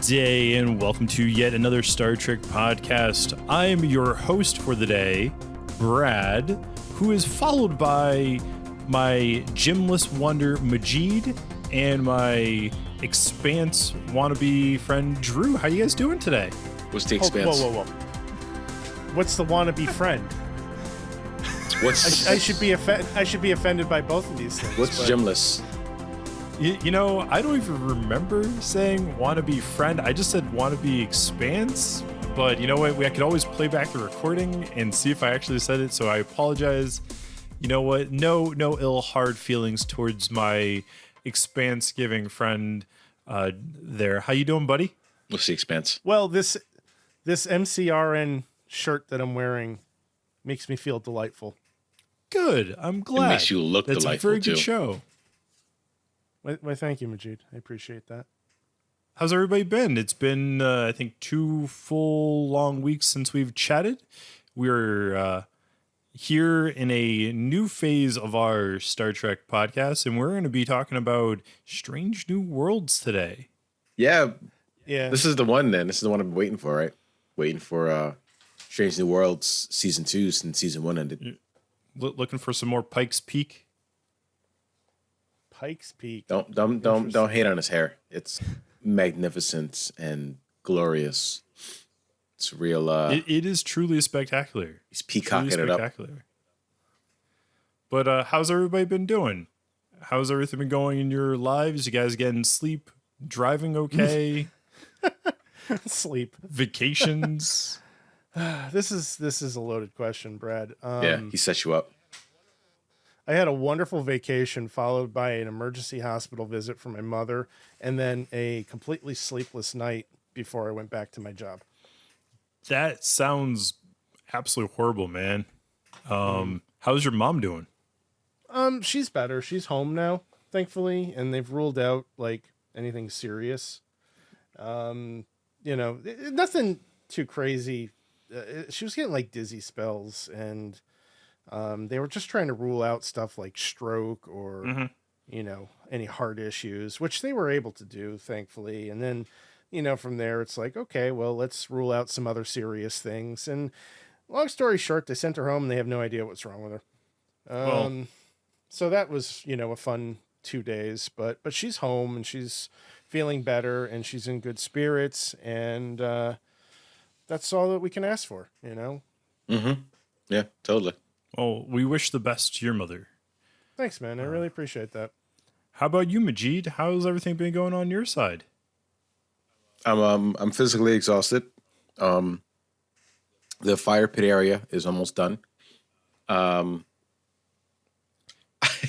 day, and welcome to yet another Star Trek podcast. I am your host for the day, Brad, who is followed by my gymless wonder, Majeed, and my Expanse wannabe friend, Drew. How you guys doing today? What's the Expanse? Whoa. What's the wannabe friend? What's I should be offended by both of these things. What's gymless? You know, I don't even remember saying wannabe friend. I just said wannabe Expanse. But you know what? I could always play back the recording and see if I actually said it. So I apologize. You know what? No ill hard feelings towards my Expanse giving friend there. How you doing, buddy? What's the Expanse? Well, this MCRN shirt that I'm wearing makes me feel delightful. Good. I'm glad. It makes you look That's delightful, a very good too. show. Why, thank you, Majeed. I appreciate that. How's everybody been? It's been, I think, 2 full long weeks since we've chatted. We're here in a new phase of our Star Trek podcast, and we're going to be talking about Strange New Worlds today. Yeah. This is the one then. This is the one I'm waiting for, right? Waiting for Strange New Worlds season 2 since season 1 ended. Looking for some more Pike's Peak. Pike's Peak. Don't hate on his hair. It's magnificent and glorious. It's real. It is truly spectacular. He's peacocking it up. But how's everybody been doing? How's everything been going in your lives? You guys getting sleep? Driving okay? Sleep. Vacations? This is a loaded question, Brad. Yeah, he set you up. I had a wonderful vacation followed by an emergency hospital visit for my mother, and then a completely sleepless night before I went back to my job. That sounds absolutely horrible, man. How's your mom doing? She's better. She's home now, thankfully, and they've ruled out like anything serious. Nothing too crazy. She was getting like dizzy spells, and they were just trying to rule out stuff like stroke or, any heart issues, which they were able to do, thankfully. And then, from there, it's like, okay, well, let's rule out some other serious things. And long story short, they sent her home and they have no idea what's wrong with her. So that was, a fun 2 days, but she's home and she's feeling better and she's in good spirits. And that's all that we can ask for, Mm-hmm. Yeah, totally. Well, we wish the best to your mother. Thanks, man. I really appreciate that. How about you, Majeed? How's everything been going on your side? I'm physically exhausted. The fire pit area is almost done. No,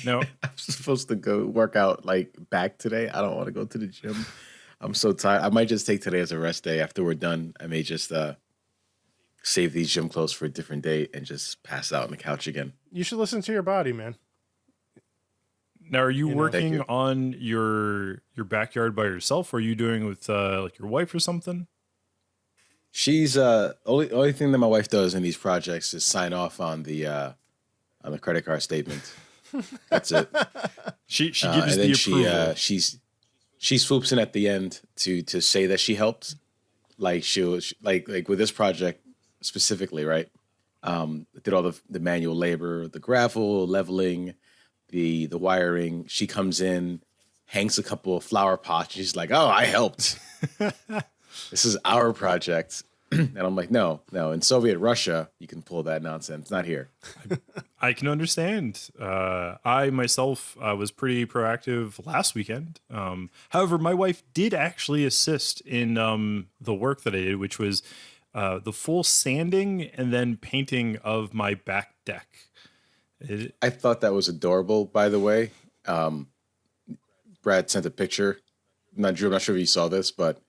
I'm supposed to go work out back today. I don't want to go to the gym. I'm so tired. I might just take today as a rest day. After we're done, I may just save these gym clothes for a different day and just pass out on the couch again. You should listen to your body, man. Now, are you working you. on your backyard by yourself, or are you doing it with your wife or something? She's only thing that my wife does in these projects is sign off on the credit card statement. That's it. She gives the approval. She swoops in at the end to say that she helped. Like like with this project specifically, right? Did all the manual labor, the gravel, leveling, the wiring. She comes in, hangs a couple of flower pots. She's like, "Oh, I helped. This is our project." And I'm like, no. In Soviet Russia, you can pull that nonsense. Not here. I can understand. I myself was pretty proactive last weekend. However, my wife did actually assist in the work that I did, which was the full sanding and then painting of my back deck. I thought that was adorable, by the way. Brad sent a picture. I'm not sure if you saw this, but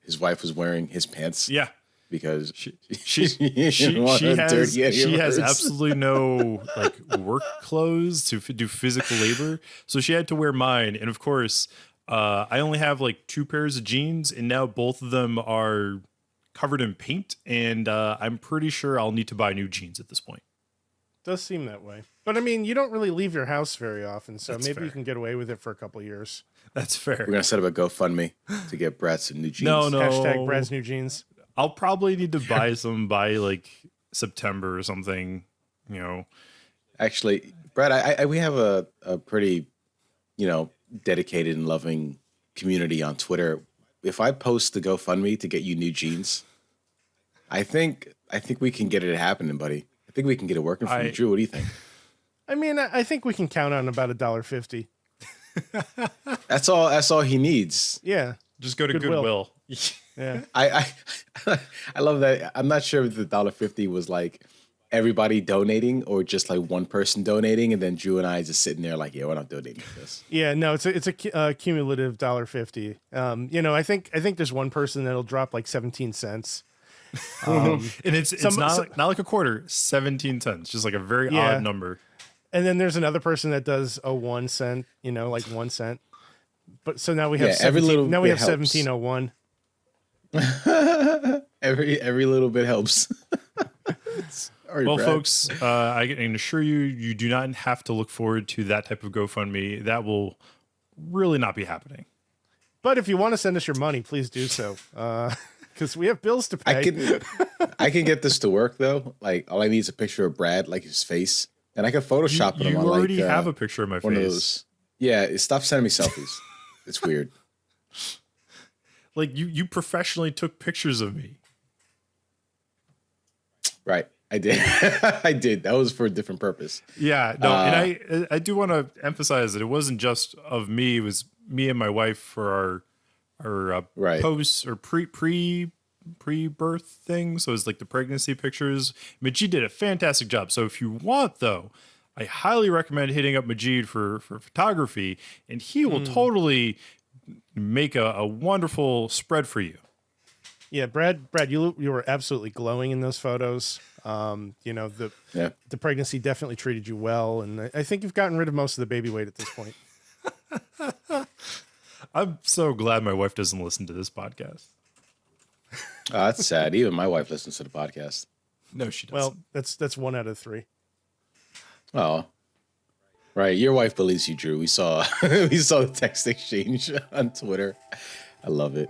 his wife was wearing his pants. Yeah. Because she has absolutely no work clothes to do physical labor. So she had to wear mine. And of course, I only have 2 pairs of jeans, and now both of them are covered in paint. And I'm pretty sure I'll need to buy new jeans at this point. Does seem that way. But I mean, you don't really leave your house very often, so That's maybe fair. you can get away with it for a couple years. That's fair. We're gonna set up a GoFundMe to get Brad some new jeans. No. Hashtag Brad's new jeans. I'll probably need to buy some by like September or something. You know. Actually, Brad, we have a pretty, dedicated and loving community on Twitter. If I post the GoFundMe to get you new jeans, I think we can get it happening, buddy. I think we can get it working for you. Drew, what do you think? I mean, I think we can count on about $1.50. That's all he needs. Yeah. Just go to Goodwill. Goodwill. Yeah. I love that. I'm not sure if the $1.50 was like everybody donating or just like one person donating, and then Drew and I just sitting there like, yeah, we're not donating this. Yeah, no, it's a cumulative $1.50. I think there's one person that'll drop like 17 cents. And it's not like a quarter, 17 cents, just like a very odd number. And then there's another person that does a 1 cent, like 1 cent. But so now we have 17, now we have 1701. Every little bit helps. Sorry, well, Brad. folks, I can assure you, you do not have to look forward to that type of GoFundMe. That will really not be happening. But if you want to send us your money, please do so. Because we have bills to pay. I can get this to work though. Like all I need is a picture of Brad, like his face, and I can Photoshop him. You on already like, have a picture of my one face. of those. Yeah, stop sending me selfies. It's weird. Like you professionally took pictures of me. Right, I did. I did. That was for a different purpose. Yeah, no, and I do want to emphasize that it wasn't just of me. It was me and my wife for our Right. posts or pre-birth thing. So it's like the pregnancy pictures. Majeed did a fantastic job. So if you want, though, I highly recommend hitting up Majeed for photography, and he will totally make a wonderful spread for you. Yeah, Brad, you were absolutely glowing in those photos. The pregnancy definitely treated you well, and I think you've gotten rid of most of the baby weight at this point. I'm so glad my wife doesn't listen to this podcast. Oh, that's sad. Even my wife listens to the podcast. No, she doesn't. Well, that's 1 out of 3. Oh, right. Your wife believes you, Drew. We saw the text exchange on Twitter. I love it.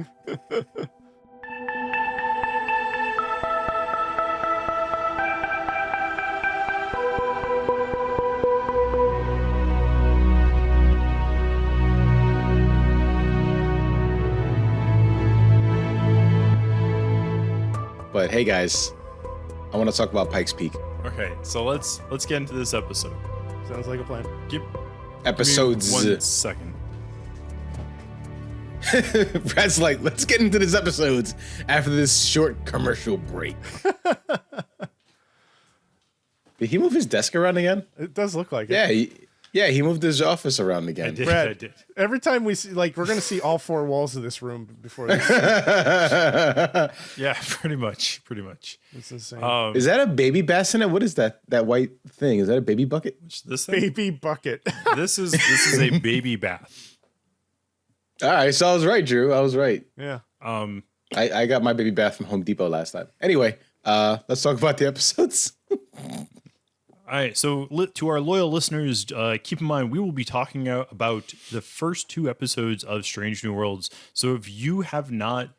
But hey, guys, I want to talk about Pike's Peak. Okay, so let's get into this episode. Sounds like a plan. Give Episodes. me 1 second. Brad's like, let's get into this episode after this short commercial break. Did he move his desk around again? It does look like it. He moved his office around again. Brad, I did. Every time we see, we're going to see all 4 walls of this room before this. Yeah, pretty much. It's insane. Is that a baby bassinet? What is that white thing? Is that a baby bucket? This thing? Baby bucket. This is a baby bath. All right, so I was right, Drew. I was right. Yeah. I got my baby bath from Home Depot last time. Anyway, let's talk about the episodes. All right, so to our loyal listeners, keep in mind we will be talking about the first 2 episodes of Strange New Worlds. So if you have not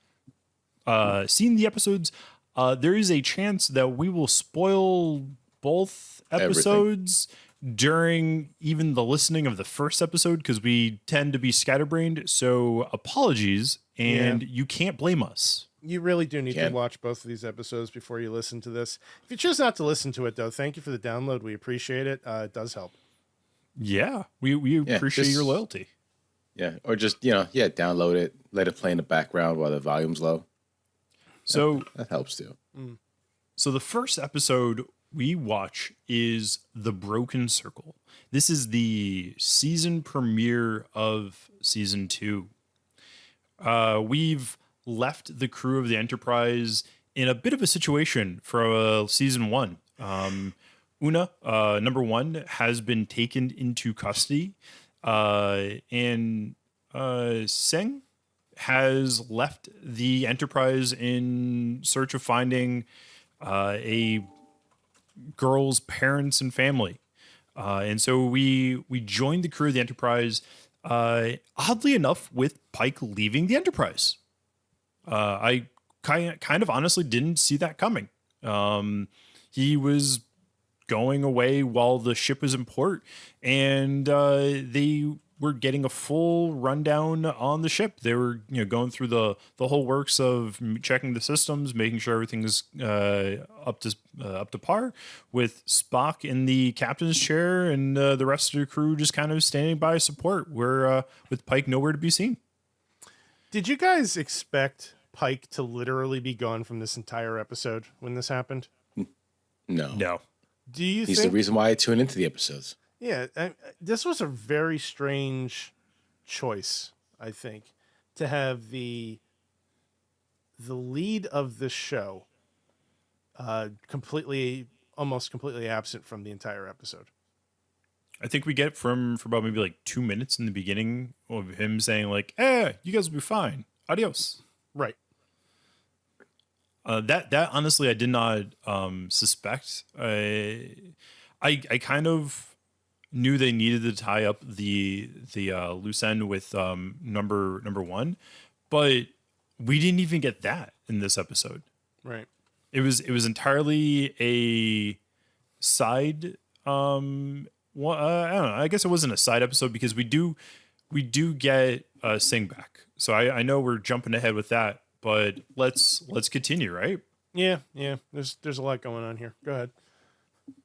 seen the episodes, there is a chance that we will spoil both episodes during even the listening of the first episode because we tend to be scatterbrained. So apologies, and you can't blame us. You really do need to watch both of these episodes before you listen to this. If you choose not to listen to it, though, thank you for the download. We appreciate it. It does help. Yeah, we appreciate your loyalty. Yeah, or just, download it, let it play in the background while the volume's low. So that helps too. So the first episode we watch is The Broken Circle. This is the season premiere of season 2. We've left the crew of the Enterprise in a bit of a situation for season 1. Una, number 1, has been taken into custody, and Seng has left the Enterprise in search of finding a girl's parents and family. And so we joined the crew of the Enterprise, oddly enough, with Pike leaving the Enterprise. I kind of honestly didn't see that coming. He was going away while the ship was in port, and they were getting a full rundown on the ship. They were, going through the whole works of checking the systems, making sure everything's up to par, with Spock in the captain's chair and the rest of the crew just kind of standing by support, where with Pike nowhere to be seen. Did you guys expect Pike to literally be gone from this entire episode when this happened? No. Do you He's think the reason why I tune into the episodes. Yeah, this was a very strange choice, I think, to have the lead of the show almost completely absent from the entire episode. I think we get for about maybe like 2 minutes in the beginning of him saying like, you guys will be fine. Adios. Right. That honestly, I did not suspect. I kind of knew they needed to tie up the loose end with number one, but we didn't even get that in this episode. Right. It was entirely a side. I don't know. I guess it wasn't a side episode because we do get Sing back. So I know we're jumping ahead with that, but let's continue, right? Yeah. There's a lot going on here. Go ahead.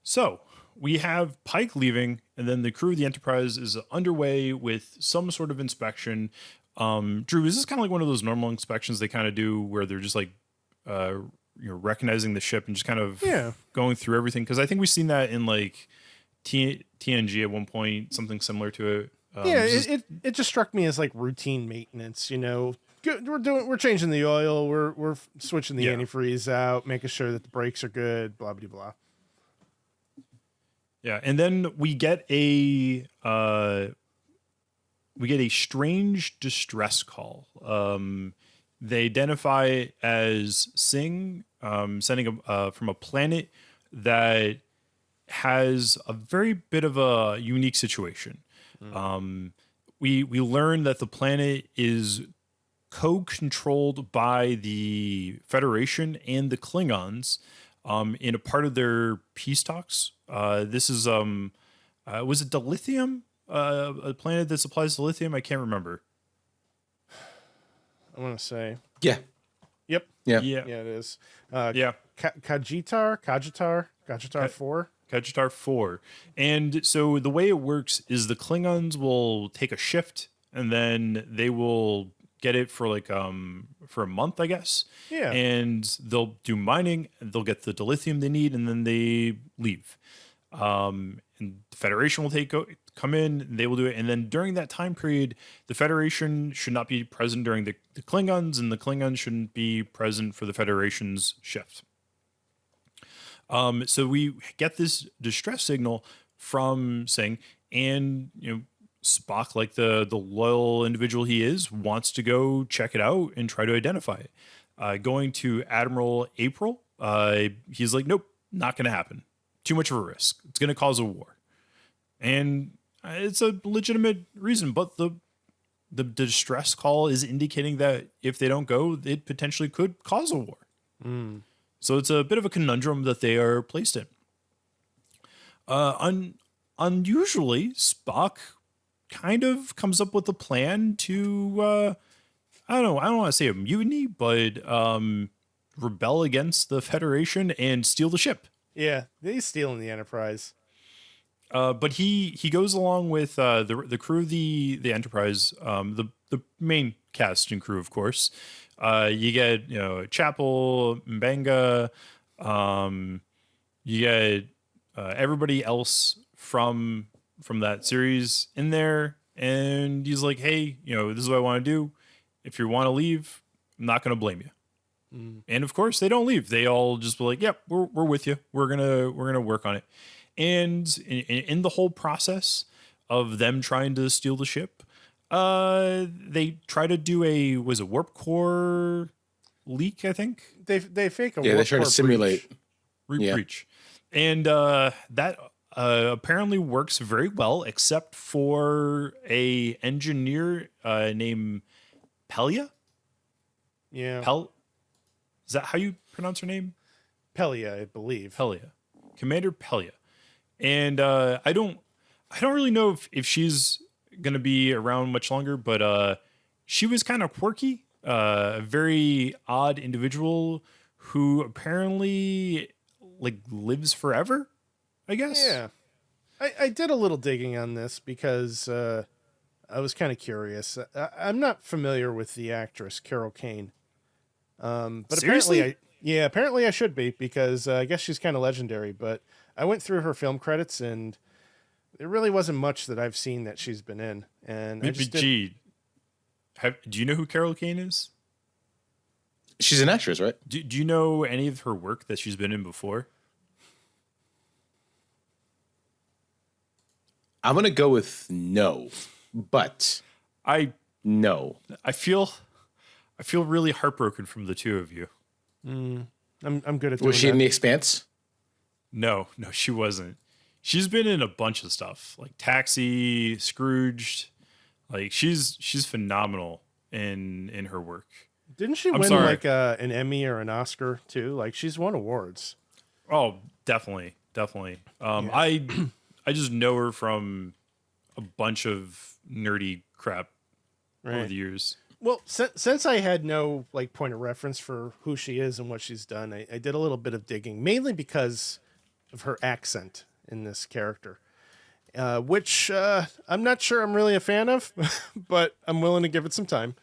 So we have Pike leaving, and then the crew of the Enterprise is underway with some sort of inspection. Drew, is this kind of like one of those normal inspections they kind of do where they're just like, recognizing the ship and just kind of going through everything? Because I think we've seen that in like TNG at one point, something similar to it. It just struck me as like routine maintenance. We're changing the oil, we're switching the antifreeze out, making sure that the brakes are good, blah blah blah. Yeah, and then we get a strange distress call. They identify it as Sing, sending from a planet that has a very bit of a unique situation. We learn that the planet is co-controlled by the Federation and the Klingons in a part of their peace talks. This is was it dilithium? A planet that supplies dilithium? I can't remember. I want to say. Yeah. Yep. Yeah. Yeah, it is. Kajitar 4. Kajitar 4. And so the way it works is the Klingons will take a shift and then they will get it for like for a month, I guess. Yeah. And they'll do mining, and they'll get the dilithium they need, and then they leave. And the Federation will come in, they will do it. And then during that time period, the Federation should not be present during the Klingons, and the Klingons shouldn't be present for the Federation's shift. So we get this distress signal from Sing, and Spock, like the loyal individual he is, wants to go check it out and try to identify it. Going to Admiral April, he's like, nope, not going to happen. Too much of a risk. It's going to cause a war. And it's a legitimate reason, but the distress call is indicating that if they don't go, it potentially could cause a war. So it's a bit of a conundrum that they are placed in. Unusually, Spock kind of comes up with a plan to, I don't want to say a mutiny, but rebel against the Federation and steal the ship. Yeah, he's stealing the Enterprise. But he goes along with the crew of the Enterprise, the main cast and crew, of course. You get Chapel, Mbenga, you get everybody else from that series in there, and he's like, hey, this is what I want to do. If you want to leave, I'm not going to blame you. And of course they don't leave. They all just be like, yep, we're with you. We're gonna work on it. And in the whole process of them trying to steal the ship, they try to do a warp core leak, I think. They fake a warp core they try to simulate breach. And that apparently works very well, except for a engineer named Pelia. Yeah. Is that how you pronounce her name? Pelia, I believe. Pelia, Commander Pelia. And I don't really know if she's gonna be around much longer, but she was kind of quirky, a very odd individual who apparently like lives forever, I guess. Yeah. I did a little digging on this because I was kind of curious. I'm not familiar with the actress Carol Kane. But Seriously? apparently I should be because I guess she's kind of legendary. But I went through her film credits and there really wasn't much that I've seen that she's been in. And I just Do you know who Carol Kane is? She's an actress, right? Do you know any of her work that she's been in before? I'm gonna go with no, but no. I feel really heartbroken from the two of you. I'm good at doing Was she that. in The Expanse? No, she wasn't. She's been in a bunch of stuff like Taxi, Scrooged. Like she's phenomenal in her work. Didn't she I'm win sorry. like an Emmy or an Oscar too? Like she's won awards. Oh, definitely. I just know her from a bunch of nerdy crap over Right. the years. Well, since I had no like point of reference for who she is and what she's done, I did a little bit of digging, mainly because of her accent in this character, which I'm not sure I'm really a fan of, but I'm willing to give it some time.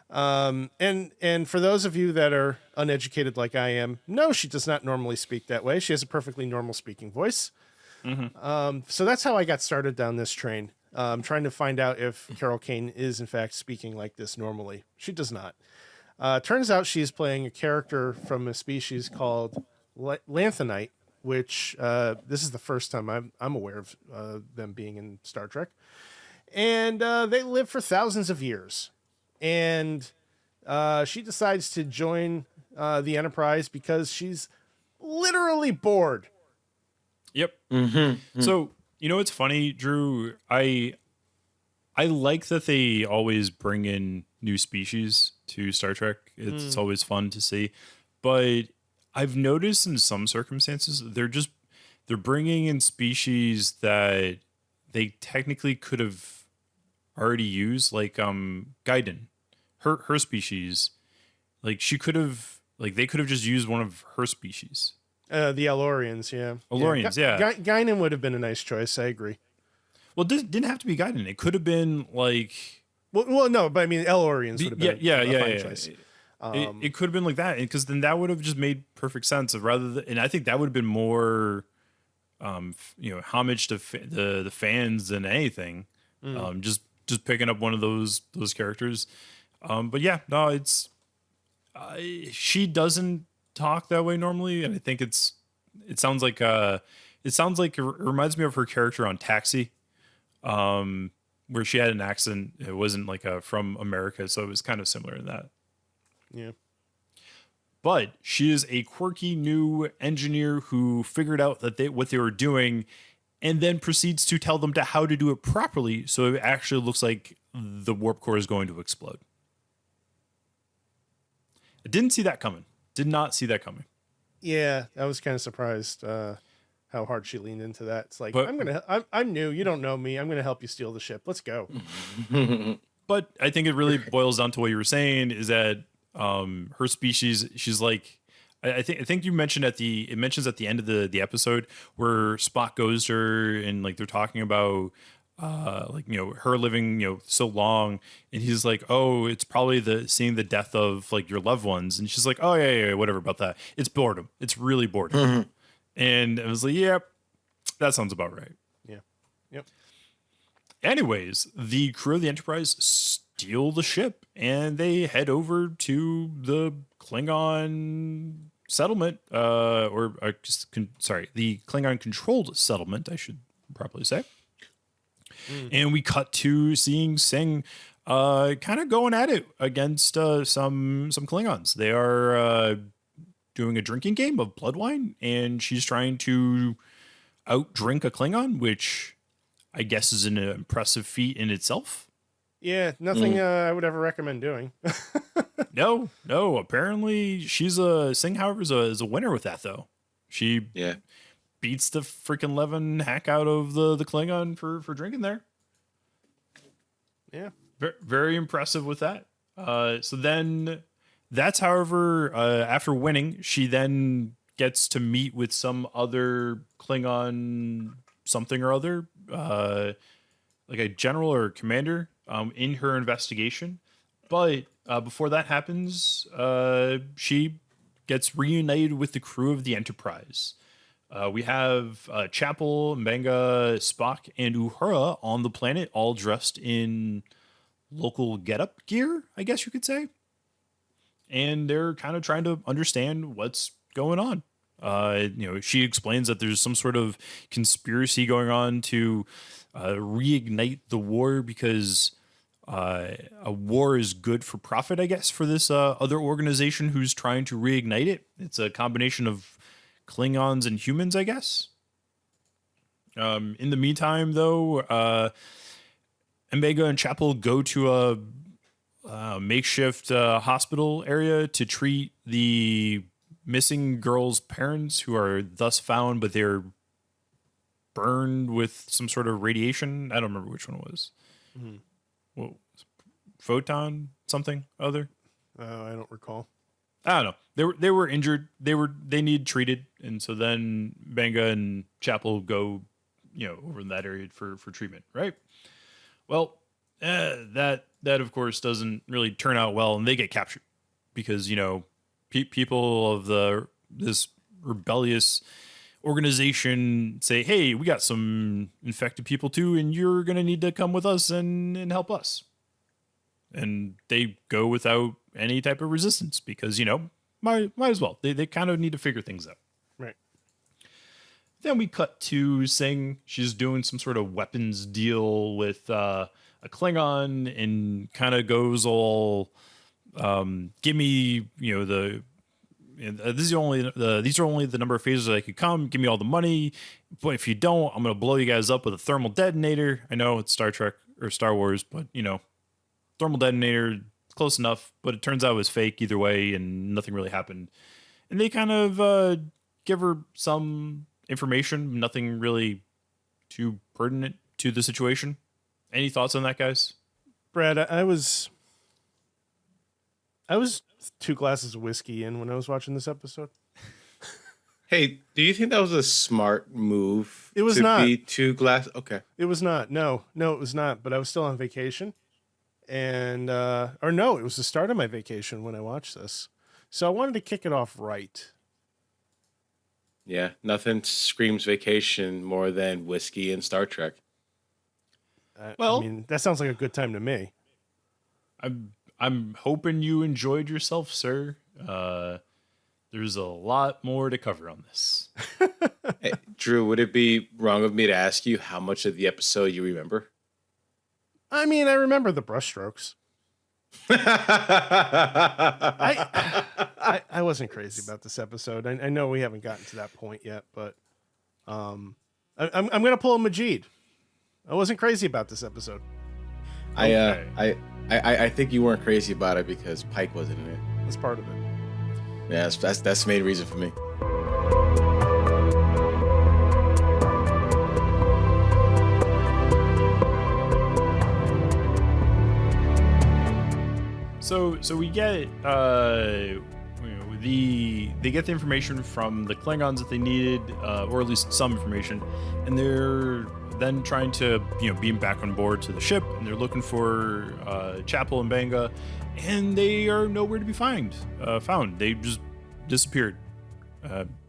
And for those of you that are uneducated like I am, no, she does not normally speak that way. She has a perfectly normal speaking voice. So that's how I got started down this train. Trying to find out if Carol Kane is in fact speaking like this normally. She does not. Turns out she's playing a character from a species called Lanthanite, which this is the first time I'm aware of them being in Star Trek. And they live for thousands of years. And she decides to join the Enterprise because she's literally bored. Yep. So, you know what's funny, Drew? I like that they always bring in new species to Star Trek. It's always fun to see. But I've noticed in some circumstances they're bringing in species that they technically could have already used, like Gaiden. Her species, like they could have just used one of her species. The Elorians, yeah. Elorians, yeah. Guinan would have been a nice choice. I agree. Well, it didn't have to be Gaiden. It could have been like... Well, no, but I mean, Elorians would have been a fine yeah. choice. It could have been like that, because then that would have just made perfect sense. And I think that would have been more, homage to the fans than anything. Just picking up one of those characters. But yeah, no, it's she doesn't talk that way normally, and I think it sounds like it reminds me of her character on Taxi, where she had an accent. It wasn't like from America, so it was kind of similar in that. Yeah. But she is a quirky new engineer who figured out what they were doing, and then proceeds to tell them how to do it properly, so it actually looks like the warp core is going to explode. I didn't see that coming. Did not see that coming. Yeah, I was kind of surprised how hard she leaned into that. It's like, But- I'm new. You don't know me. I'm gonna help you steal the ship. Let's go. But I think it really boils down to what you were saying, is that her species, she's like, I think you mentioned it mentions at the end of the episode where Spock goes to her and like they're talking about her living so long, and he's like, oh, it's probably seeing the death of like your loved ones, and she's like, oh yeah, whatever about that. It's boredom. It's really boredom. And I was like, yep, that sounds about right. Yeah. Yep. Anyways, the crew of the Enterprise steal the ship and they head over to the Klingon settlement, the Klingon controlled settlement, I should probably say. And we cut to seeing Singh kind of going at it against some Klingons. They are doing a drinking game of blood wine, and she's trying to outdrink a Klingon, which I guess is an impressive feat in itself. Yeah, nothing I would ever recommend doing. No. Apparently, Singh, however, is a winner with that though. She beats the freaking Levin hack out of the Klingon for drinking there. Yeah, very impressive with that. So then, that's however after winning, she then gets to meet with some other Klingon something or other, like a general or commander, in her investigation. But before that happens, she gets reunited with the crew of the Enterprise. We have Chapel, Mbenga, Spock, and Uhura on the planet, all dressed in local getup gear, I guess you could say. And they're kind of trying to understand what's going on. She explains that there's some sort of conspiracy going on to reignite the war because a war is good for profit, I guess, for this other organization who's trying to reignite it. It's a combination of Klingons and humans, I guess. In the meantime, though, Mbega and Chapel go to a makeshift hospital area to treat the missing girl's parents, who are thus found, but they're burned with some sort of radiation. I don't remember which one it was. Mm-hmm. Well, photon something other. I don't recall. I don't know. They were injured. They need treated, and so then Banga and Chapel go, over in that area for treatment, right? Well, that of course doesn't really turn out well, and they get captured because people of this rebellious organization say, "Hey, we got some infected people too, and you're gonna need to come with us and help us." And they go without any type of resistance because might as well. They kind of need to figure things out. Right. Then we cut to Singh. She's doing some sort of weapons deal with a Klingon, and kind of goes all, "Give me these are only the number of phases that I could come. Give me all the money. But if you don't, I'm going to blow you guys up with a thermal detonator." I know it's Star Trek or Star Wars, but thermal detonator, close enough. But it turns out it was fake either way, and nothing really happened. And they kind of give her some information, nothing really too pertinent to the situation. Any thoughts on that, guys? Brad, I was 2 glasses of whiskey in when I was watching this episode. Hey, do you think that was a smart move? It was to not. Be 2 glass. Okay. It was not. No, it was not. But I was still on vacation, and it was the start of my vacation when I watched this. So I wanted to kick it off right. Yeah, nothing screams vacation more than whiskey and Star Trek. I mean, that sounds like a good time to me. I'm hoping you enjoyed yourself, sir. There's a lot more to cover on this. Hey, Drew, would it be wrong of me to ask you how much of the episode you remember? I mean, I remember the brushstrokes. I wasn't crazy about this episode. I know we haven't gotten to that point yet, but I'm gonna pull a Majeed. I wasn't crazy about this episode. Okay. I think you weren't crazy about it because Pike wasn't in it. That's part of it. Yeah, that's the main reason for me. So we get they get the information from the Klingons that they needed, or at least some information, and they're then trying to beam back on board to the ship, and they're looking for Chapel and Banga, and they are nowhere to be found. They just disappeared,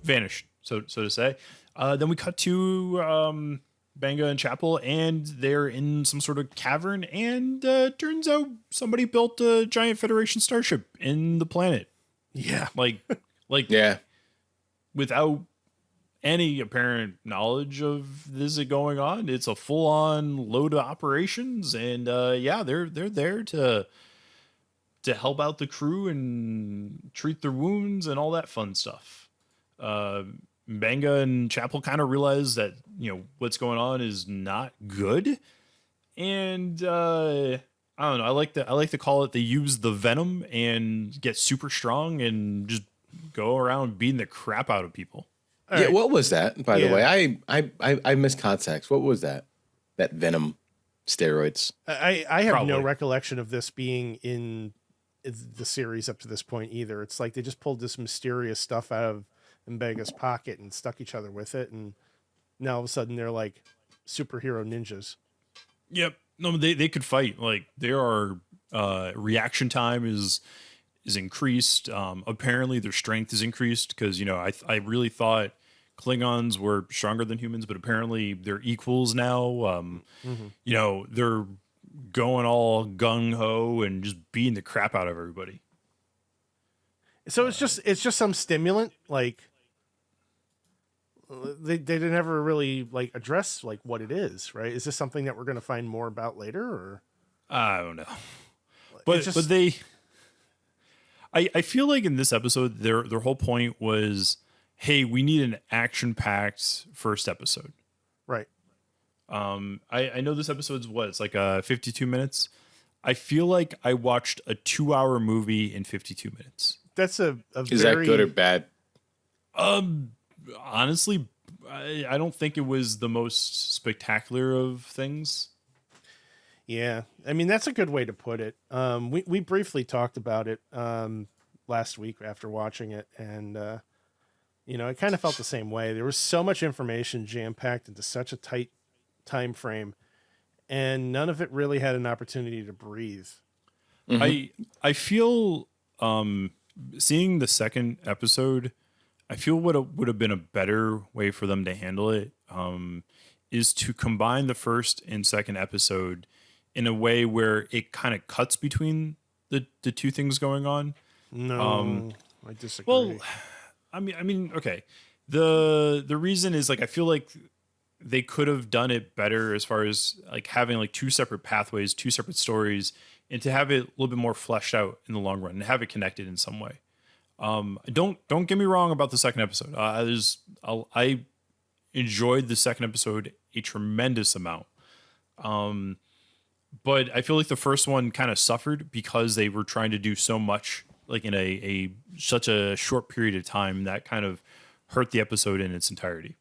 vanished, so to say. Then we cut to Banga and Chapel, and they're in some sort of cavern, and turns out somebody built a giant Federation starship in the planet. Yeah, like Yeah, without any apparent knowledge of this going on. It's a full-on load of operations, and they're there to to help out the crew and treat their wounds and all that fun stuff. Banga and Chapel kind of realize that, what's going on is not good. And I don't know. I like to call it, they use the venom and get super strong and just go around beating the crap out of people. Yeah, what was that, by the way? I missed context. What was that? That venom steroids? I have Probably no recollection of this being in the series up to this point either. It's like they just pulled this mysterious stuff out of Mbenga's pocket and stuck each other with it, and now all of a sudden they're like superhero ninjas. Yep. No, they could fight. Like, their reaction time is increased. Apparently their strength is increased because, I really thought Klingons were stronger than humans, but apparently they're equals now. They're going all gung ho and just beating the crap out of everybody. So it's just some stimulant. Like, they didn't ever really like address like what it is, right? Is this something that we're going to find more about later, or I don't know. But I feel like in this episode their whole point was, hey, we need an action-packed first episode. Right. I know this episode's it's like 52 minutes. I feel like I watched a 2-hour movie in 52 minutes. That's a is that good or bad? Honestly, I don't think it was the most spectacular of things. Yeah, I mean, that's a good way to put it. We briefly talked about it last week after watching it, and I kind of felt the same way. There was so much information jam-packed into such a tight time frame, and none of it really had an opportunity to breathe. Mm-hmm. I feel seeing the second episode, I feel what would have been a better way for them to handle it is to combine the first and second episode in a way where it kind of cuts between the two things going on. No, I disagree. Well, I mean, okay. The reason is, like, I feel like they could have done it better as far as like having like two separate pathways, two separate stories, and to have it a little bit more fleshed out in the long run and have it connected in some way. Don't get me wrong about the second episode. I enjoyed the second episode a tremendous amount. But I feel like the first one kind of suffered because they were trying to do so much like in a such a short period of time that kind of hurt the episode in its entirety.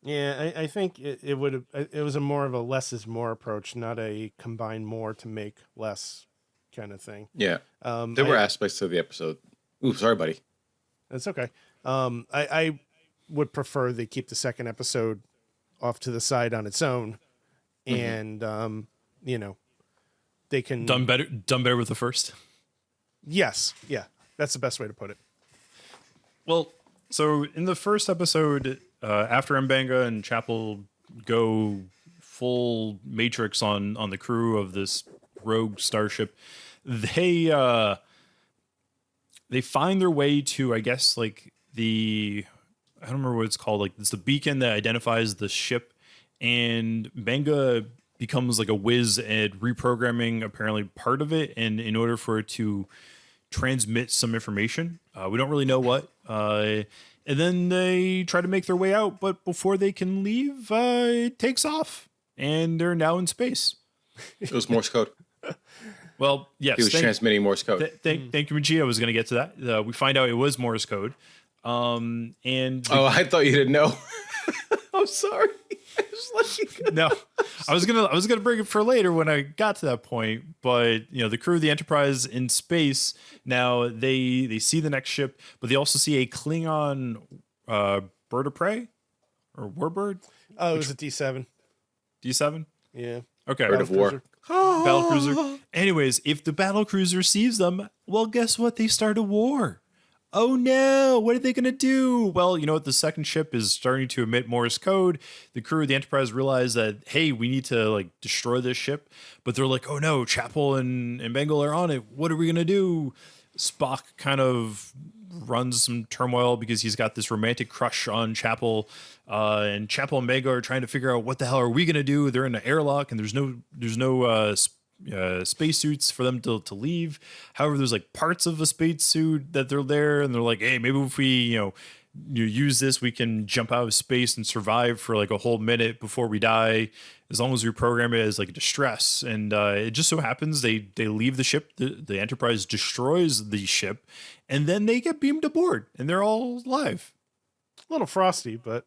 Yeah, I think it was a more of a less is more approach, not a combine more to make less kind of thing. Yeah. There were aspects to the episode. Ooh, sorry, buddy. That's okay. I would prefer they keep the second episode off to the side on its own, and they can done better with the first. Yes, yeah, that's the best way to put it. Well, so in the first episode, after Mbanga and Chapel go full Matrix on the crew of this rogue starship, they find their way to, I guess, like I don't remember what it's called. Like, it's the beacon that identifies the ship, and Mbanga becomes like a whiz at reprogramming apparently part of it, and in order for it to transmit some information, we don't really know what. And then they try to make their way out, but before they can leave, it takes off, and they're now in space. It was Morse code. Well, yes. He was transmitting Morse code. Thank you, Majeed. I was going to get to that. We find out it was Morse code. I thought you didn't know. I'm sorry. No, I was gonna bring it for later when I got to that point. But the crew of the Enterprise in space now, they see the next ship, but they also see a Klingon bird of prey or warbird. Oh, it was a D7. D7. Yeah. Okay. Bird of war. Battle cruiser. Anyways, if the battle cruiser sees them, well, guess what? They start a war. Oh no, what are they going to do? Well, you know what? The second ship is starting to emit Morse code. The crew of the Enterprise realize that, hey, we need to like destroy this ship. But they're like, oh no, Chapel and Bengal are on it. What are we going to do? Spock kind of runs some turmoil because he's got this romantic crush on Chapel. And Chapel and Bengal are trying to figure out what the hell are we going to do? They're in an airlock and there's no spacesuits for them to leave. However, there's like parts of a spacesuit that they're there, and they're like, hey, maybe if we you use this, we can jump out of space and survive for like a whole minute before we die, as long as we program it as like a distress. And it just so happens they leave the ship. The Enterprise destroys the ship, and then they get beamed aboard, and they're all alive. A little frosty, but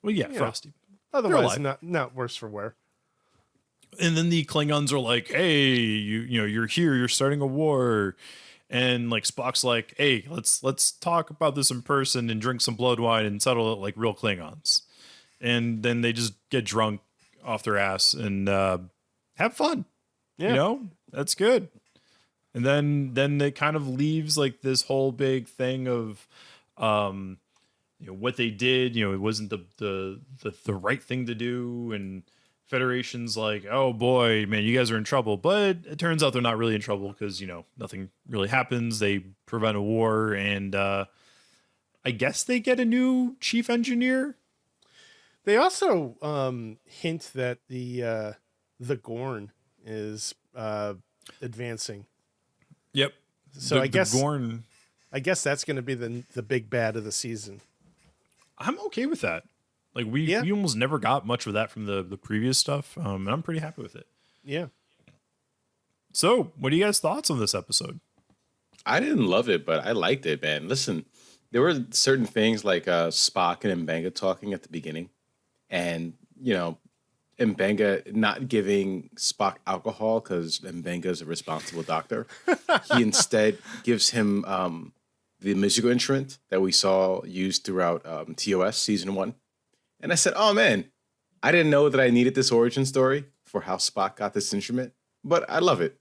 Well, yeah, frosty. Otherwise, not worse for wear. And then the Klingons are like, hey, you're here, you're starting a war. And like Spock's like, hey, let's talk about this in person and drink some blood wine and settle it like real Klingons. And then they just get drunk off their ass and have fun. Yeah. That's good. And then it kind of leaves like this whole big thing of what they did. It wasn't the right thing to do, and Federation's like, oh boy, man, you guys are in trouble. But it turns out they're not really in trouble because, nothing really happens. They prevent a war, and I guess they get a new chief engineer. They also hint that the Gorn is advancing. Yep. So I guess Gorn. I guess that's going to be the big bad of the season. I'm okay with that. Like we almost never got much of that from the previous stuff, and I'm pretty happy with it. Yeah. So, what are you guys' thoughts on this episode? I didn't love it, but I liked it, man. Listen, there were certain things like Spock and Mbenga talking at the beginning, and Mbenga not giving Spock alcohol because Mbenga is a responsible doctor. He instead gives him the musical instrument that we saw used throughout TOS season 1. And I said, oh man, I didn't know that I needed this origin story for how Spock got this instrument, but I love it.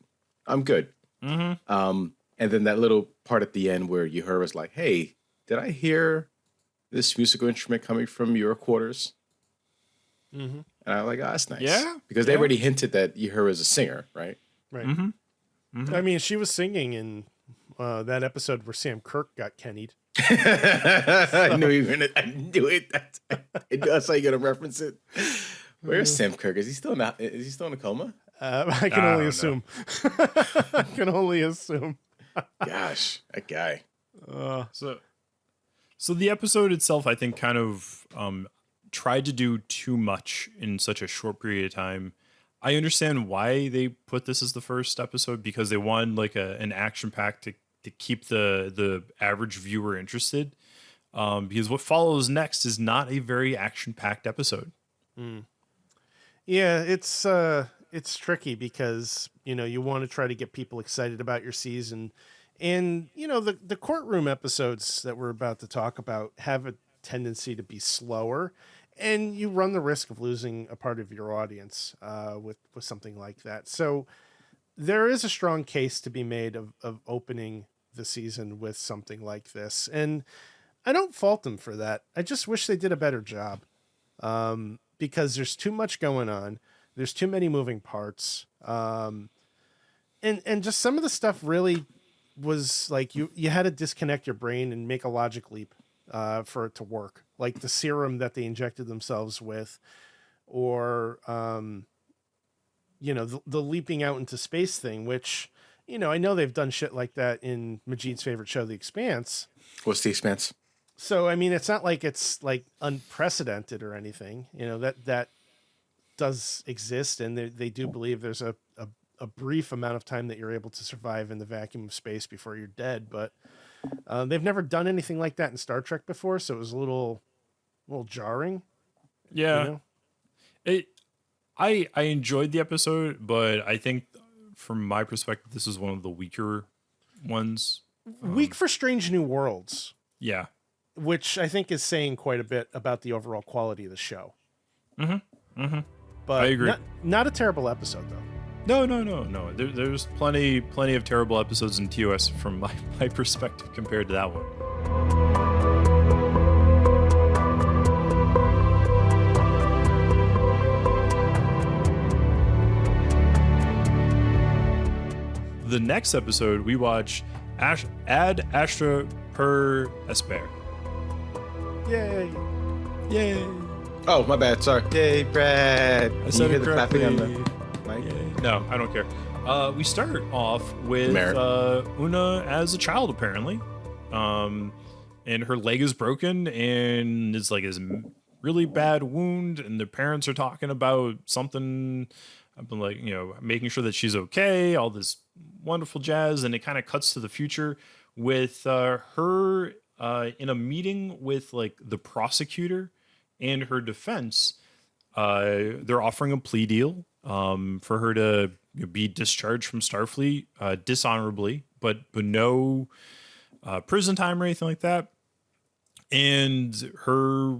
I'm good. Mm-hmm. And then that little part at the end where Uhura's like, hey, did I hear this musical instrument coming from your quarters? Mm-hmm. And I'm like, oh, that's nice. Yeah. Because they already hinted that Uhura is a singer, right? Right. Mm-hmm. Mm-hmm. I mean, she was singing in that episode where Sam Kirk got Kenny'd. I knew you were gonna. I knew it. That's how you're gonna reference it. Where's Sam Kirk? Is he still not? Is he still in a coma? I can only assume. I can only assume. Gosh, that guy. So the episode itself, I think, kind of tried to do too much in such a short period of time. I understand why they put this as the first episode, because they wanted like an action pack to keep the average viewer interested. Because what follows next is not a very action packed episode. Yeah, it's tricky because you want to try to get people excited about your season, and the courtroom episodes that we're about to talk about have a tendency to be slower, and you run the risk of losing a part of your audience with something like that. So there is a strong case to be made of opening the season with something like this, and I don't fault them for that. I just wish they did a better job, because there's too much going on. There's too many moving parts, and just some of the stuff really was like you had to disconnect your brain and make a logic leap for it to work, like the serum that they injected themselves with, or the leaping out into space thing, which I know they've done shit like that in Majeed's favorite show, The Expanse. What's The Expanse? So I mean, it's not like it's like unprecedented or anything. That does exist, and they do believe there's a brief amount of time that you're able to survive in the vacuum of space before you're dead, but they've never done anything like that in Star Trek before, so it was a little jarring. Yeah. I enjoyed the episode, but I think from my perspective, this is one of the weaker ones. Weak for Strange New Worlds. Yeah. Which I think is saying quite a bit about the overall quality of the show. Mm-hmm. Mm-hmm. But I agree. Not a terrible episode, though. No. There's plenty of terrible episodes in TOS from my perspective compared to that one. The next episode, we watch Astra Per Aspera. Yay! Oh, my bad. Sorry. Yay, Brad. I said you it hear the clapping correctly. on the mic? Yay. No, I don't care. We start off with Merritt. Una as a child, apparently. And her leg is broken and it's like this really bad wound. And the parents are talking about something. I've been like, making sure that she's okay, all this wonderful jazz. And it kind of cuts to the future with her in a meeting with like the prosecutor and her defense. They're offering a plea deal for her to be discharged from Starfleet dishonorably, but no prison time or anything like that. And her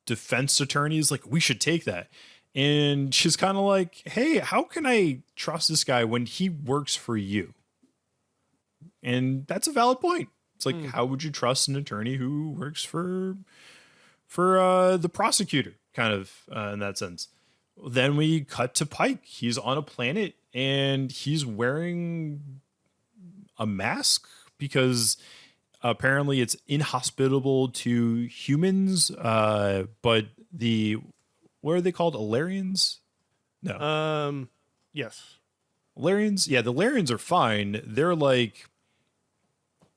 defense attorney is like, we should take that. And she's kind of like, hey, how can I trust this guy when he works for you? And that's a valid point. It's like, how would you trust an attorney who works for the prosecutor, kind of in that sense? Then we cut to Pike. He's on a planet and he's wearing a mask because apparently it's inhospitable to humans. But what are they called? Alarians? No. Yes. Alarians? Yeah, the Alarians are fine. They're like,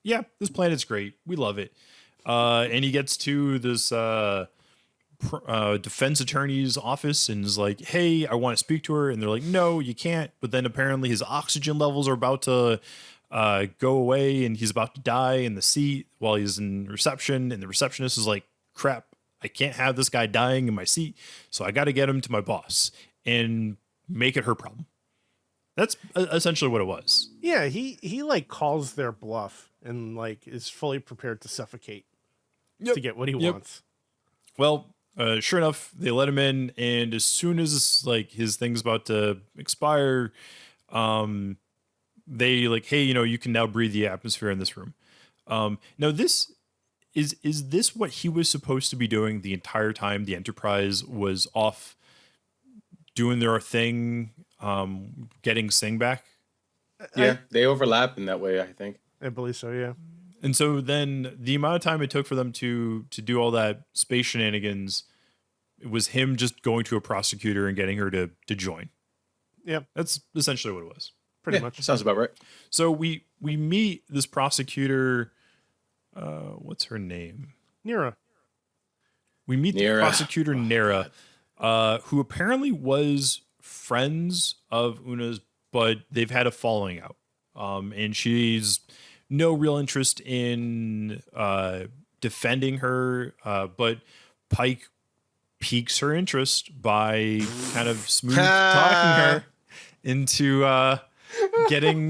yeah, this planet's great. We love it. And he gets to this defense attorney's office and is like, hey, I want to speak to her. And they're like, no, you can't. But then apparently his oxygen levels are about to go away and he's about to die in the seat while he's in reception. And the receptionist is like, crap, I can't have this guy dying in my seat. So I got to get him to my boss and make it her problem. That's essentially what it was. Yeah, he like calls their bluff and like is fully prepared to suffocate to get what he wants. Well, sure enough, they let him in, and as soon as like his thing's about to expire, they like, hey, you can now breathe the atmosphere in this room. Now this is this what he was supposed to be doing the entire time the Enterprise was off doing their thing, getting Singh back? Yeah, they overlap in that way, I think. I believe so, yeah. And so then the amount of time it took for them to do all that space shenanigans, it was him just going to a prosecutor and getting her to join. Yeah, that's essentially what it was. Pretty much. Sounds about right. So we meet this prosecutor. What's her name? Nira. We meet the prosecutor Nira, who apparently was friends of Una's, but they've had a falling out. And she's no real interest in defending her, but Pike piques her interest by kind of smooth talking her into getting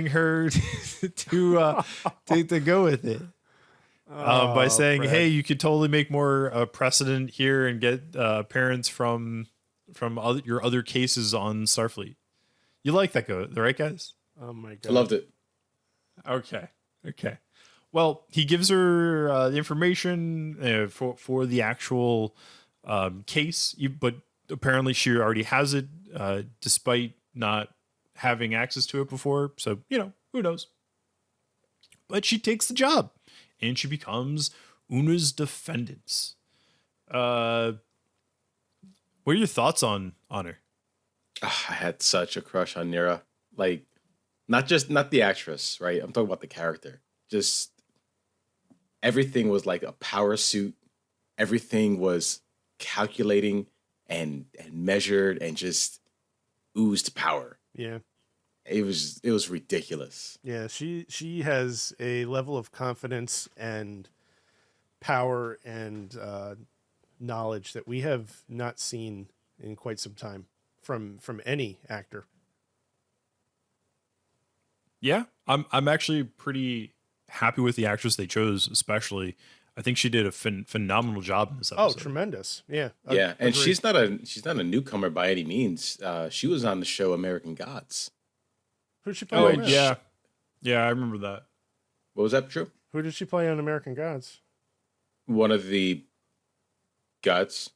her to go with it. By saying, Brad, hey, you could totally make more precedent here and get parents from your other cases on Starfleet. You like that, right, guys? Oh my god, I loved it. Okay. Well, he gives her the information for the actual case, but apparently she already has it, despite not having access to it before. So, who knows? But she takes the job, and she becomes Una's defendants. What are your thoughts on her? I had such a crush on Nira. Like, not the actress, right? I'm talking about the character. Just everything was like a power suit. Everything was calculating and measured and just oozed power. Yeah. It was ridiculous. Yeah, she has a level of confidence and power and knowledge that we have not seen in quite some time from any actor. Yeah, I'm actually pretty happy with the actress they chose, especially. I think she did a phenomenal job in this episode. Oh, tremendous. Yeah. Yeah, and she's not a newcomer by any means. She was on the show American Gods. Who'd she play? Oh, yeah. Yeah, I remember that. What was that, True? Who did she play on American Gods? One of the gods.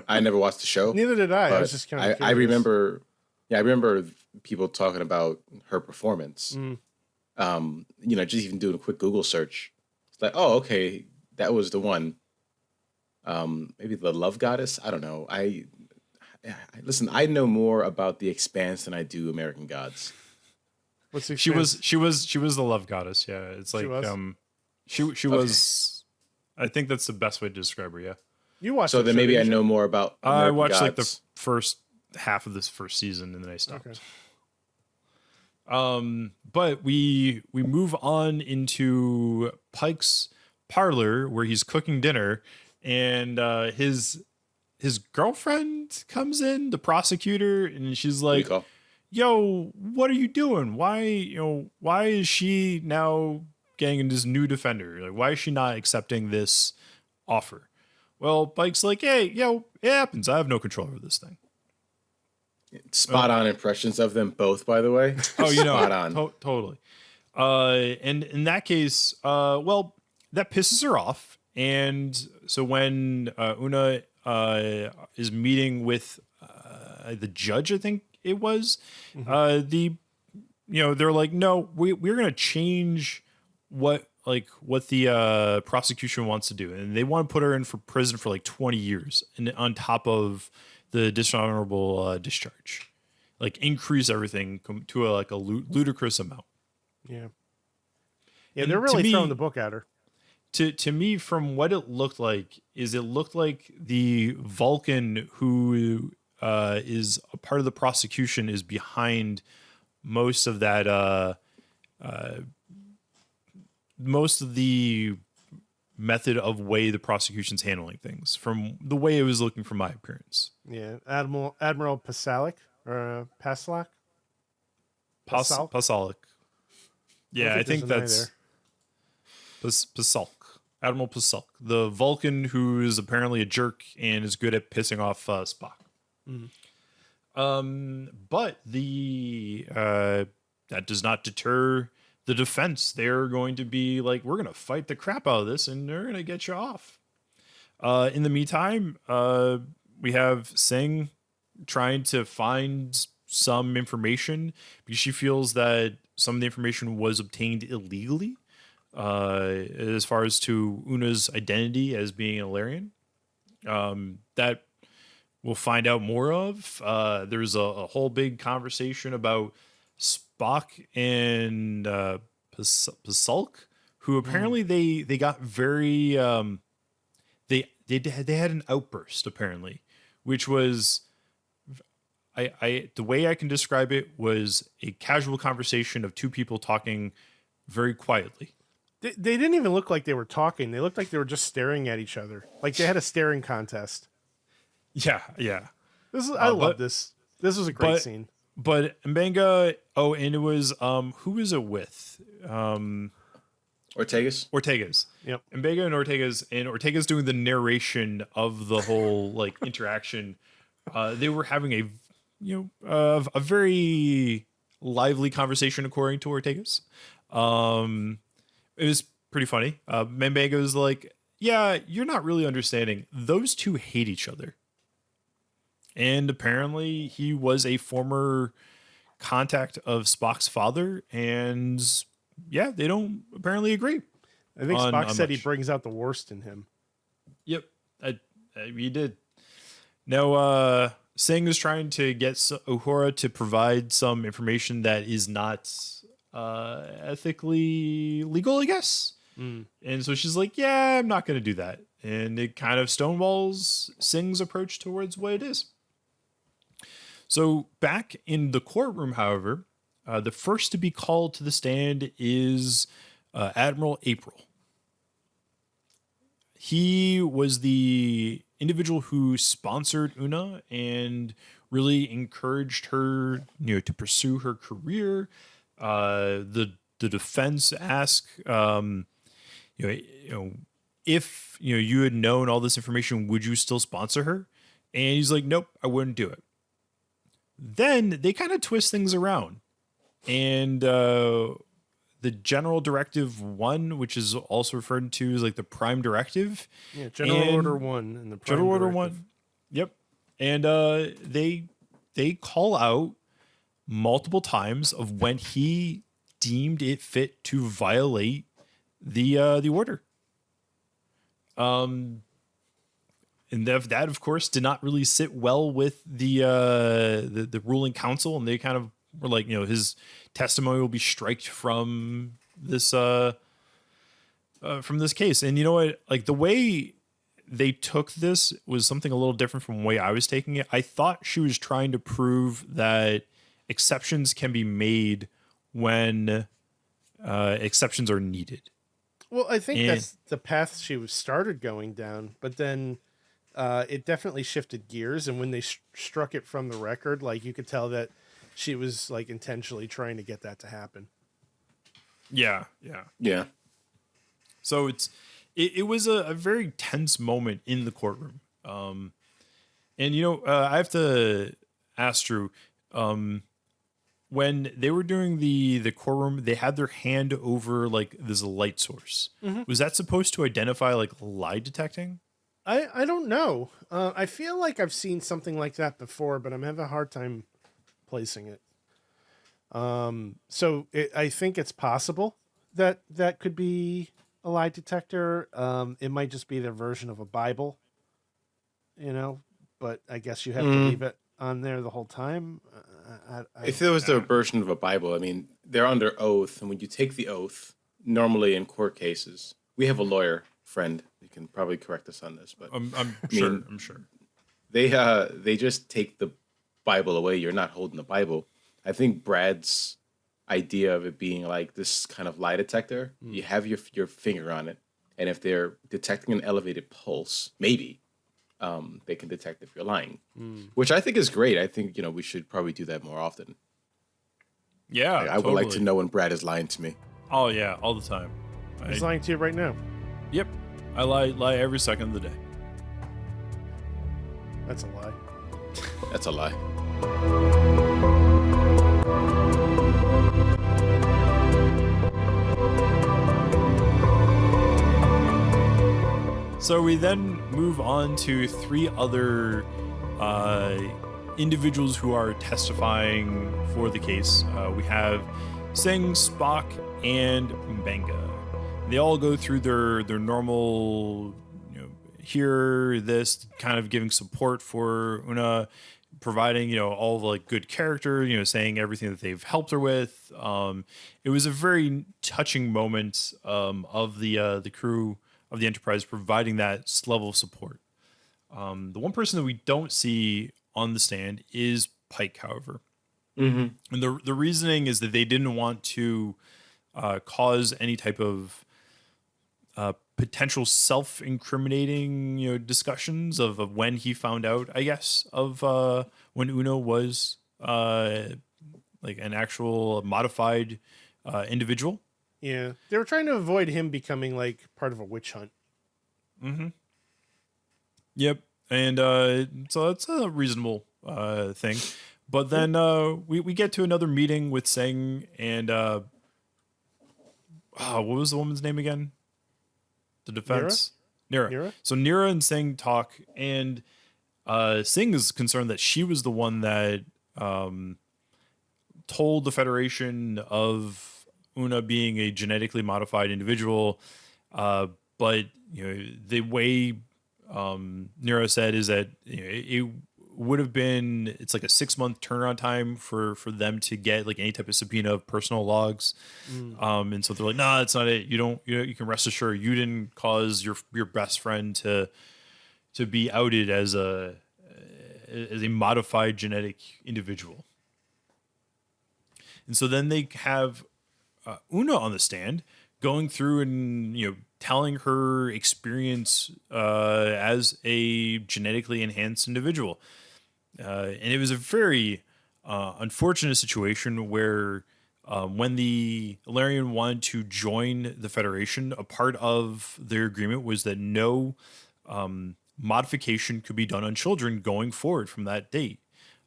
I never watched the show. Neither did I. I was just kind of I remember people talking about her performance. Just even doing a quick Google search. It's like, oh, okay, that was the one. Maybe the love goddess. I don't know. I Listen, I know more about The Expanse than I do American Gods. What's the She was the love goddess. Yeah, it's She like was? she Okay. was. I think that's the best way to describe her. Yeah. You watched So the then show, maybe I didn't you? know more about I American watched like the Gods. first half of this first season and then I stopped. Okay. But we move on into Pike's parlor where he's cooking dinner, and his girlfriend comes in, the prosecutor, and she's What do you like, call? "Yo, what are you doing? Why is she now getting this new defender? Like, why is she not accepting this offer?" Well, Pike's like, "Hey, it happens. I have no control over this thing." Spot on impressions of them both, by the way. Oh, Spot on. Totally. And in that case, well, that pisses her off. And so when Una is meeting with the judge, I think it was, they're like, no, we're gonna change what the prosecution wants to do, and they want to put her in for prison for like 20 years, and on top of the dishonorable discharge, like increase everything to a ludicrous amount. Yeah. Yeah, And they're to really me- throwing the book at her. To me, from what it looked like, the Vulcan who is a part of the prosecution is behind most of that most of the method of way the prosecution's handling things, from the way it was looking from my appearance. Yeah, Admiral Pasalic or Paslak. Pasal? Pasalic. Yeah, I think there's an I that's Pasalk. Admiral Pasalk, the Vulcan who is apparently a jerk and is good at pissing off Spock. But that does not deter the defense. They're going to be like, we're going to fight the crap out of this, and they're going to get you off. In the meantime, we have Singh trying to find some information because she feels that some of the information was obtained illegally, as far as to Una's identity as being an Illyrian. That we'll find out more of. There's a whole big conversation about Spock and Pasulk, who apparently they got very they had an outburst apparently, which was the way I can describe it was a casual conversation of two people talking very quietly. They didn't even look like they were talking. They looked like they were just staring at each other. Like they had a staring contest. Yeah. I love this. This was a great scene. But Mbenga, and it was who was it with? Ortega's. Yep. Mbenga and Ortega's doing the narration of the whole like interaction. They were having a very lively conversation according to Ortega's. It was pretty funny. Mbenga was like, "Yeah, you're not really understanding. Those two hate each other." And apparently he was a former contact of Spock's father. And yeah, they don't apparently agree. I think Spock said he much. brings out the worst in him. Yep. He did. Now, Singh is trying to get Uhura to provide some information that is not ethically legal, I guess. And so she's like, yeah, I'm not going to do that. And it kind of stonewalls Singh's approach towards what it is. So back in the courtroom, however, the first to be called to the stand is Admiral April. He was the individual who sponsored Una and really encouraged her, to pursue her career. The defense asked, if you had known all this information, would you still sponsor her? And he's like, nope, I wouldn't do it. Then they kind of twist things around, and the General Directive 1, which is also referred to as like the Prime Directive. Yeah, General Order 1 and the Prime General Order Directive. 1. Yep. And they call out multiple times of when he deemed it fit to violate the order. and that of course did not really sit well with the ruling council, and they kind of were like, his testimony will be striked from this case. And you know what? Like, the way they took this was something a little different from the way I was taking it. I thought she was trying to prove that exceptions can be made when exceptions are needed. Well, I think that's the path she was started going down, but then it definitely shifted gears. And when they struck it from the record, like, you could tell that she was like intentionally trying to get that to happen. Yeah. So it was a very tense moment in the courtroom. And I have to ask Drew, when they were doing the courtroom, they had their hand over like this light source. Mm-hmm. Was that supposed to identify like lie detecting? I don't know. I feel like I've seen something like that before, but I'm having a hard time placing it. I think it's possible that could be a lie detector. It might just be their version of a Bible, but I guess you have to leave it on there the whole time. If it was their version of a Bible, I mean, they're under oath, and when you take the oath, normally in court cases, we have a lawyer friend. You can probably correct us on this, but I'm sure they just take the Bible away. You're not holding the Bible. I think Brad's idea of it being like this kind of lie detector, you have your finger on it, and if they're detecting an elevated pulse, maybe they can detect if you're lying, which I think is great. I think we should probably do that more often. Yeah, I would like to know when Brad is lying to me. Oh yeah, all the time. He's lying to you right now. Yep, I lie every second of the day. That's a lie. That's a lie. So we then move on to three other individuals who are testifying for the case. We have Singh, Spock, and Mbenga. They all go through their normal, hear this, kind of giving support for Una, providing, all of like good character, saying everything that they've helped her with. It was a very touching moment of the crew of the Enterprise providing that level of support. The one person that we don't see on the stand is Pike, however. Mm-hmm. And the reasoning is that they didn't want to cause any type of potential self-incriminating, discussions of when he found out, I guess, of when Una was like an actual modified individual. Yeah, they were trying to avoid him becoming like part of a witch hunt. Mm-hmm. Yep, and so that's a reasonable thing. But then we get to another meeting with Singh and what was the woman's name again? The defense, Nira. So Nira and Singh talk, and Singh is concerned that she was the one that told the Federation of Una being a genetically modified individual, but the way Nira said is that it would have been, it's like a 6-month turnaround time for them to get like any type of subpoena of personal logs, and so they're like, nah, that's not it. You can rest assured you didn't cause your best friend to be outed as a modified genetic individual. And so then they have Una on the stand, going through and telling her experience as a genetically enhanced individual, and it was a very unfortunate situation where when the Illyrian wanted to join the Federation, a part of their agreement was that no modification could be done on children going forward from that date.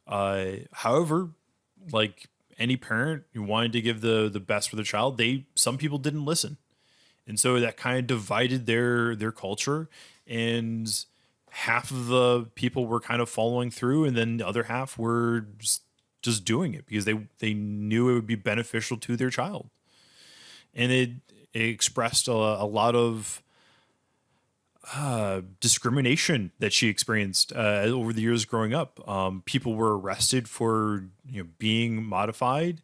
However, like any parent who wanted to give the best for their child, some people didn't listen. And so that kind of divided their culture, and half of the people were kind of following through, and then the other half were just doing it because they knew it would be beneficial to their child. And it expressed a lot of discrimination that she experienced over the years growing up. People were arrested for being modified.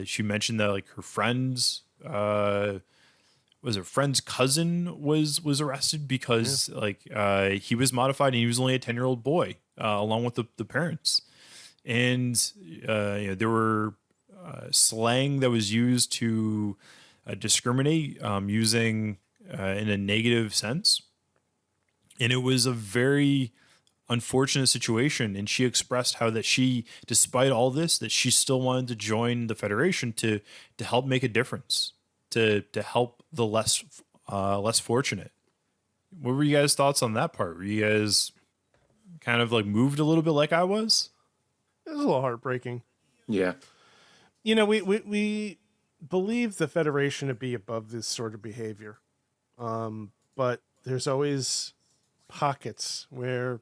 She mentioned that like her friends was her friend's cousin was arrested because he was modified and he was only a 10-year-old boy along with the parents. And there were slang that was used to discriminate using in a negative sense. And it was a very unfortunate situation. And she expressed how that she, despite all this, that she still wanted to join the Federation to help make a difference, to help the less fortunate. What were you guys' thoughts on that part? Were you guys kind of like moved a little bit like I was? It was a little heartbreaking. Yeah. We believe the Federation to be above this sort of behavior. But there's always pockets where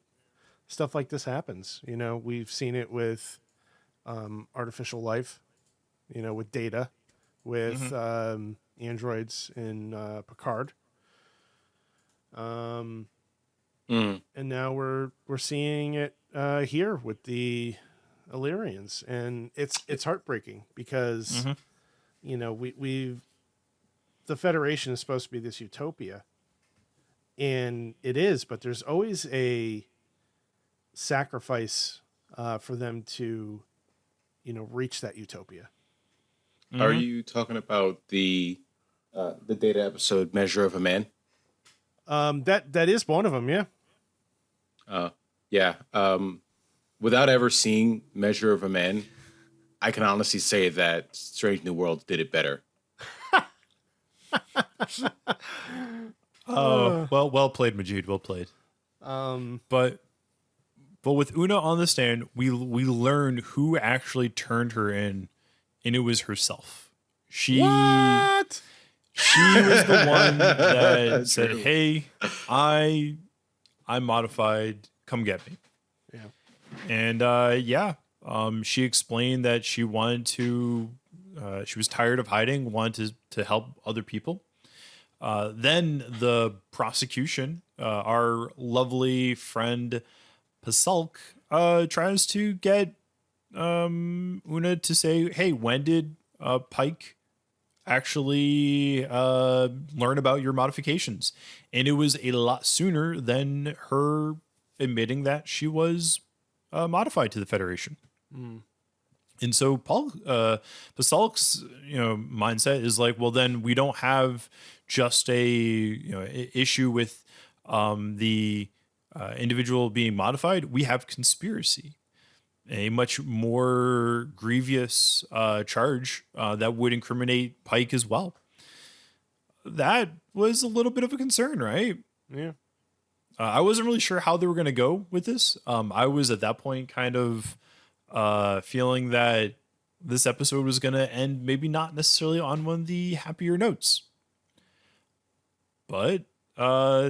stuff like this happens. We've seen it with artificial life, with Data, with androids in Picard. And now we're seeing it here with the Illyrians, and it's heartbreaking because we've the Federation is supposed to be this utopia, and it is, but there's always a sacrifice for them to reach that utopia. Are you talking about the Data episode Measure of a Man? That is one of them, yeah. Yeah. Without ever seeing Measure of a Man, I can honestly say that Strange New Worlds did it better. Oh, well played, Majeed. Well played. But with Una on the stand, we learn who actually turned her in, and it was herself. She was the one that said, "Hey, I'm modified. Come get me." Yeah. And she explained that she wanted to. She was tired of hiding, wanted to help other people. Then the prosecution, our lovely friend Pasulk, tries to get Una to say, "Hey, when did Pike actually learn about your modifications?" And it was a lot sooner than her admitting that she was modified to the Federation. And so Pasulk's mindset is like, well, then we don't have just a issue with the individual being modified. We have conspiracy, a much more grievous charge that would incriminate Pike as well. That was a little bit of a concern, right? Yeah. I wasn't really sure how they were going to go with this. I was at that point kind of feeling that this episode was going to end maybe not necessarily on one of the happier notes. But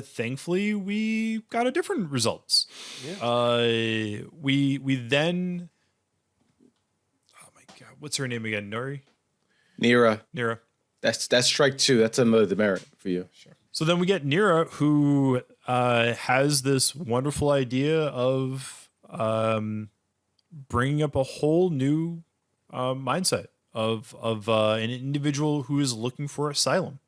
thankfully, we got a different results. Yeah. We then... Oh my God, what's her name again? Nira. That's strike two. That's another demerit for you. Sure. So then we get Nira, who has this wonderful idea of bringing up a whole new mindset of an individual who is looking for asylum,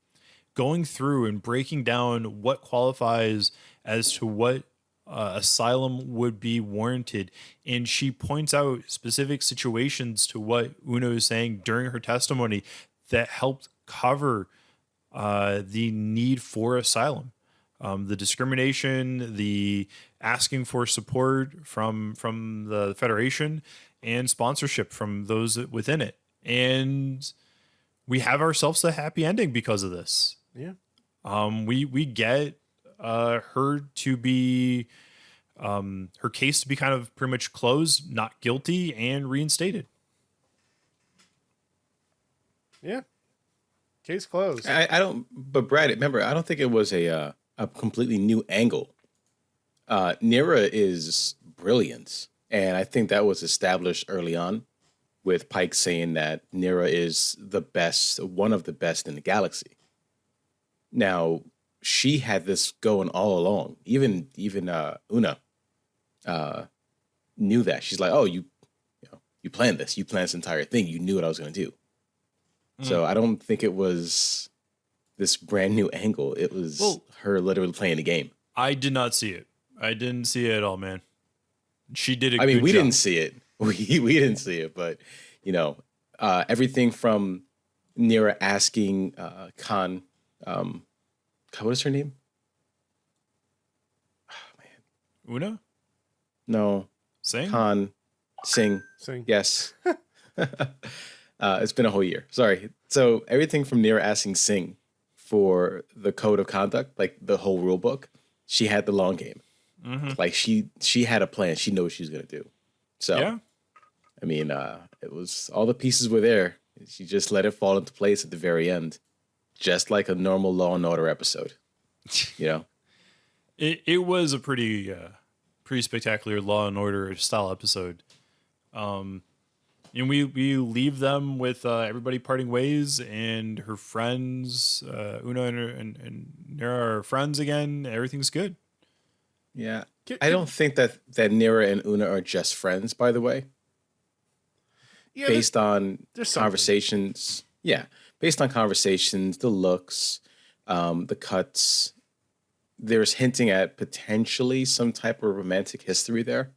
going through and breaking down what qualifies as to what asylum would be warranted. And she points out specific situations to what Una is saying during her testimony that helped cover the need for asylum. The discrimination, the asking for support from the Federation, and sponsorship from those within it. And we have ourselves a happy ending because of this. Yeah. We get her to be her case to be kind of pretty much closed, not guilty, and reinstated. Yeah. Case closed. I don't. But Brad, remember, I don't think it was a completely new angle. Nira is brilliant, and I think that was established early on, with Pike saying that Nira is the best, one of the best in the galaxy. Now, she had this going all along. Even Una knew that. She's like, oh, you planned this. You planned this entire thing. You knew what I was going to do. So I don't think it was this brand new angle. It was her literally playing the game. I did not see it. I didn't see it at all, man. She did a I mean, good we job. didn't see it. We didn't see it, but everything from Nira asking Khan, what is her name? Oh, man. Una? No. Sing? Khan. Sing. Yes. It's been a whole year. Sorry. So everything from Nira asking Sing for the code of conduct, like the whole rule book, she had the long game. Like she had a plan. She knew what she was gonna do. So yeah. I mean, it was all the pieces were there. She just let it fall into place at the very end, just like a normal Law and Order episode. It was a pretty spectacular Law and Order style episode. And we leave them with everybody parting ways, and her friends, Una and Nira are friends again. Everything's good. Yeah, I don't think that Nira and Una are just friends. By the way, based on conversations, based on conversations, the looks, the cuts, there's hinting at potentially some type of romantic history there.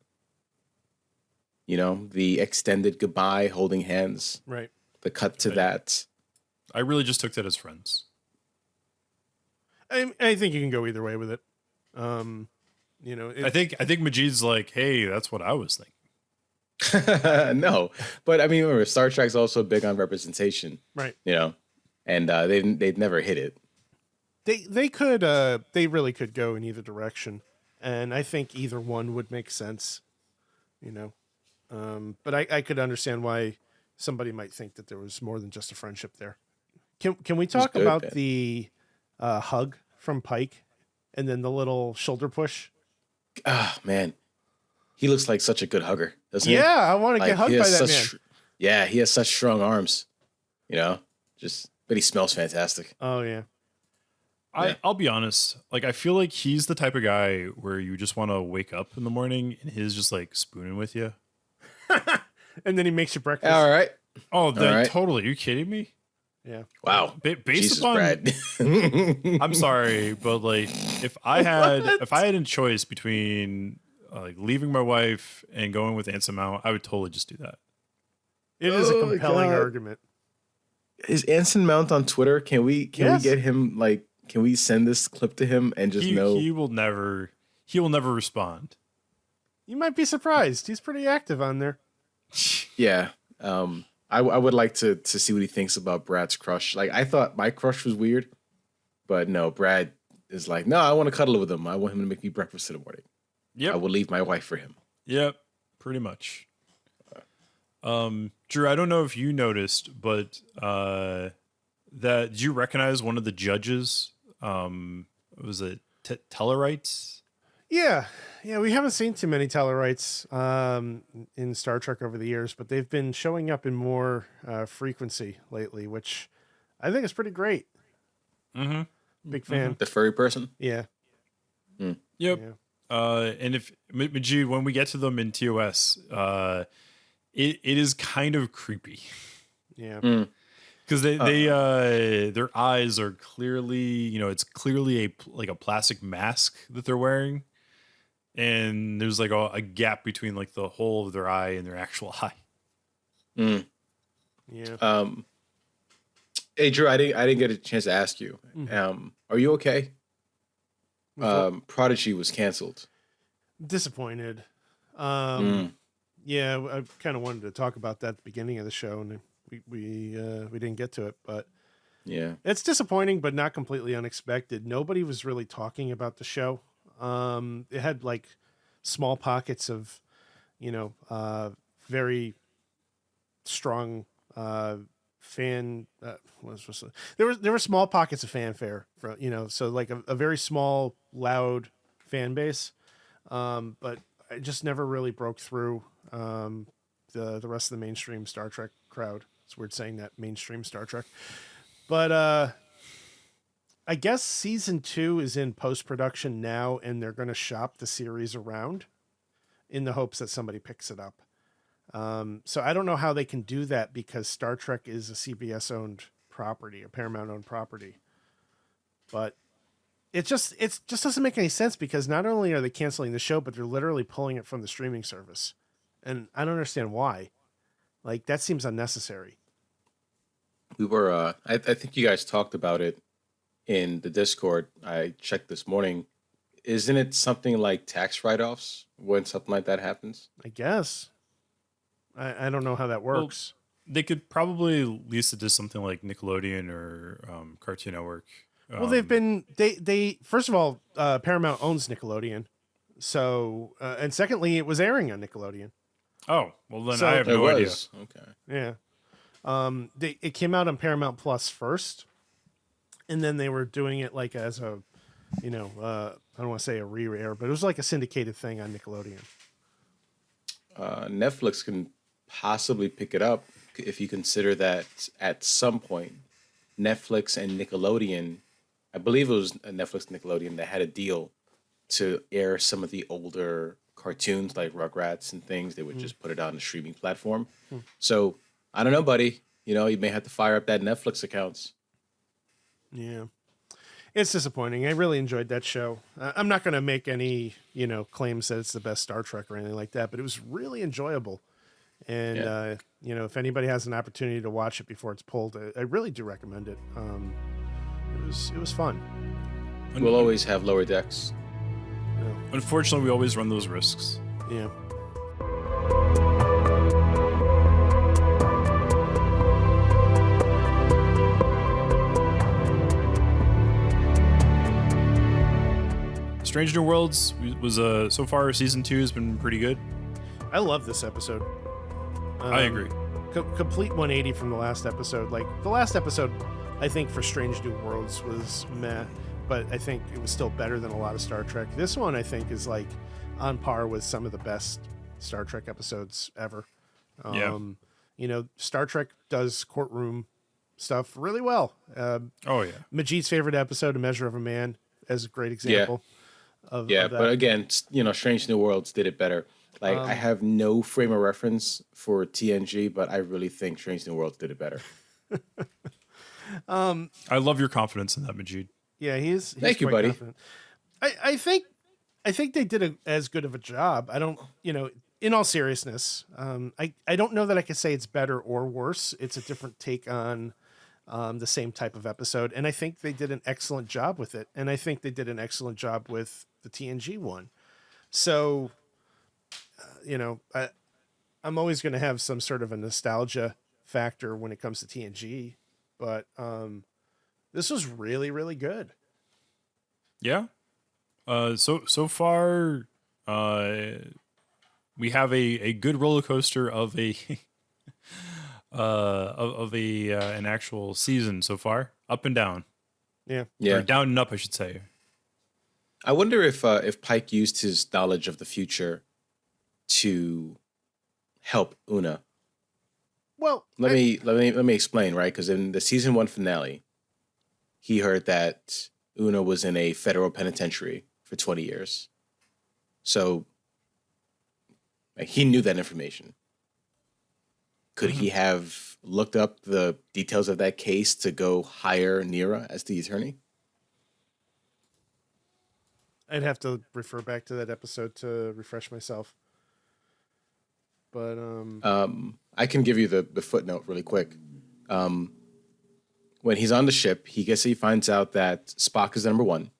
The extended goodbye, holding hands. Right. The cut to that. I really just took that as friends. I think you can go either way with it. I think Majeed's like, hey, that's what I was thinking. No, but I mean, remember, Star Trek's also big on representation, right? And they'd never hit it. They really could go in either direction, and I think either one would make sense. But I could understand why somebody might think that there was more than just a friendship there. Can we talk about the hug from Pike, and then the little shoulder push? Ah, man, he looks like such a good hugger, doesn't he? Yeah, I want to get hugged by that man. He has such strong arms. But he smells fantastic. Oh yeah. I'll be honest. Like, I feel like he's the type of guy where you just want to wake up in the morning and he's just like spooning with you. And then he makes you breakfast. All right. Oh, totally. Are you kidding me? Yeah. Wow. Based Jesus, upon, Brad. I'm sorry, but like, if I had a choice between like leaving my wife and going with Anson Mount, I would totally just do that. It is a compelling argument. Is Anson Mount on Twitter? Can we get him, like, can we send this clip to him and just know? He will never respond. You might be surprised. He's pretty active on there. Yeah. I would like to see what he thinks about Brad's crush. Like, I thought my crush was weird, but no, Brad is like, no, I want to cuddle with him. I want him to make me breakfast in the morning. Yep. I will leave my wife for him. Yep. Pretty much. Drew, I don't know if you noticed, but did you recognize one of the judges? Was it Tellarites? Yeah, we haven't seen too many Tellarites in Star Trek over the years, but they've been showing up in more frequency lately, which I think is pretty great. Mm-hmm. Big fan. The furry person? Yeah. Mm. Yep. Yeah. And if Majeed, when we get to them in TOS, it is kind of creepy. Yeah. Because their eyes are clearly, it's clearly a plastic mask that they're wearing, and there's like a gap between like the hole of their eye and their actual eye. Mm. Yeah. Hey Drew, I didn't get a chance to ask you. Are you okay? Prodigy was canceled. Disappointed. Yeah, I kind of wanted to talk about that at the beginning of the show, and we didn't get to it, but yeah, it's disappointing, but not completely unexpected. Nobody was really talking about the show. It had like small pockets of, very strong fan. There were small pockets of fanfare for, so like a very small, loud fan base, but it just never really broke through the rest of the mainstream Star Trek crowd. It's weird saying that, mainstream Star Trek, but I guess season 2 is in post production now, and they're going to shop the series around in the hopes that somebody picks it up. So I don't know how they can do that because Star Trek is a CBS owned property, a Paramount owned property. But it just doesn't make any sense because not only are they canceling the show, but they're literally pulling it from the streaming service. And I don't understand why. Like, that seems unnecessary. We were, I think you guys talked about it in the Discord. I checked this morning. Isn't it something like tax write-offs when something like that happens? I guess. I don't know how that works. They could probably lease it to something like Nickelodeon or Cartoon Network. Well, they've been they first of all, Paramount owns Nickelodeon, so and secondly, it was airing on Nickelodeon. Oh, well then So- I have It no idea. was. Okay. Yeah, it came out on Paramount Plus first, and then they were doing it like as a, I don't want to say a re-air, but it was like a syndicated thing on Nickelodeon. Netflix can possibly pick it up if you consider that at some point, Netflix and Nickelodeon, I believe it was Netflix and Nickelodeon that had a deal to air some of the older cartoons like Rugrats and things. They would just put it on the streaming platform. So I don't know, buddy. You may have to fire up that Netflix accounts. Yeah. It's disappointing. I really enjoyed that show. I'm not going to make any, claims that it's the best Star Trek or anything like that, but it was really enjoyable. And, if anybody has an opportunity to watch it before it's pulled, I really do recommend it. It was fun. We'll always have lower decks. Unfortunately, we always run those risks. Yeah. Strange New Worlds was so far season 2 has been pretty good. I love this episode. I agree. Complete 180 from the last episode. Like, the last episode, I think, for Strange New Worlds was meh, but I think it was still better than a lot of Star Trek. This one, I think, is like on par with some of the best Star Trek episodes ever. Star Trek does courtroom stuff really well. Oh yeah. Majeed's favorite episode, A Measure of a Man, as a great example. Of that. But again, Strange New Worlds did it better. Like, I have no frame of reference for TNG, but I really think Strange New Worlds did it better. I love your confidence in that, Majeed. Yeah, he's Thank you, quite buddy. confident. I think they did as good of a job. I don't, in all seriousness, I don't know that I could say it's better or worse. It's a different take on the same type of episode, and I think they did an excellent job with it. And I think they did an excellent job with the TNG one. So, I'm always going to have some sort of a nostalgia factor when it comes to TNG, but this was really, really good. Yeah. So far, we have a good roller coaster of a an actual season so far, up and down. Yeah. Or down and up, I should say. I wonder if Pike used his knowledge of the future to help Una. Well, Let me explain, right? Because in the season 1 finale, he heard that Una was in a federal penitentiary for 20 years. So he knew that information. Could he have looked up the details of that case to go hire Nira as the attorney? I'd have to refer back to that episode to refresh myself. But I can give you the footnote really quick. When he's on the ship, he finds out that Spock is number 1.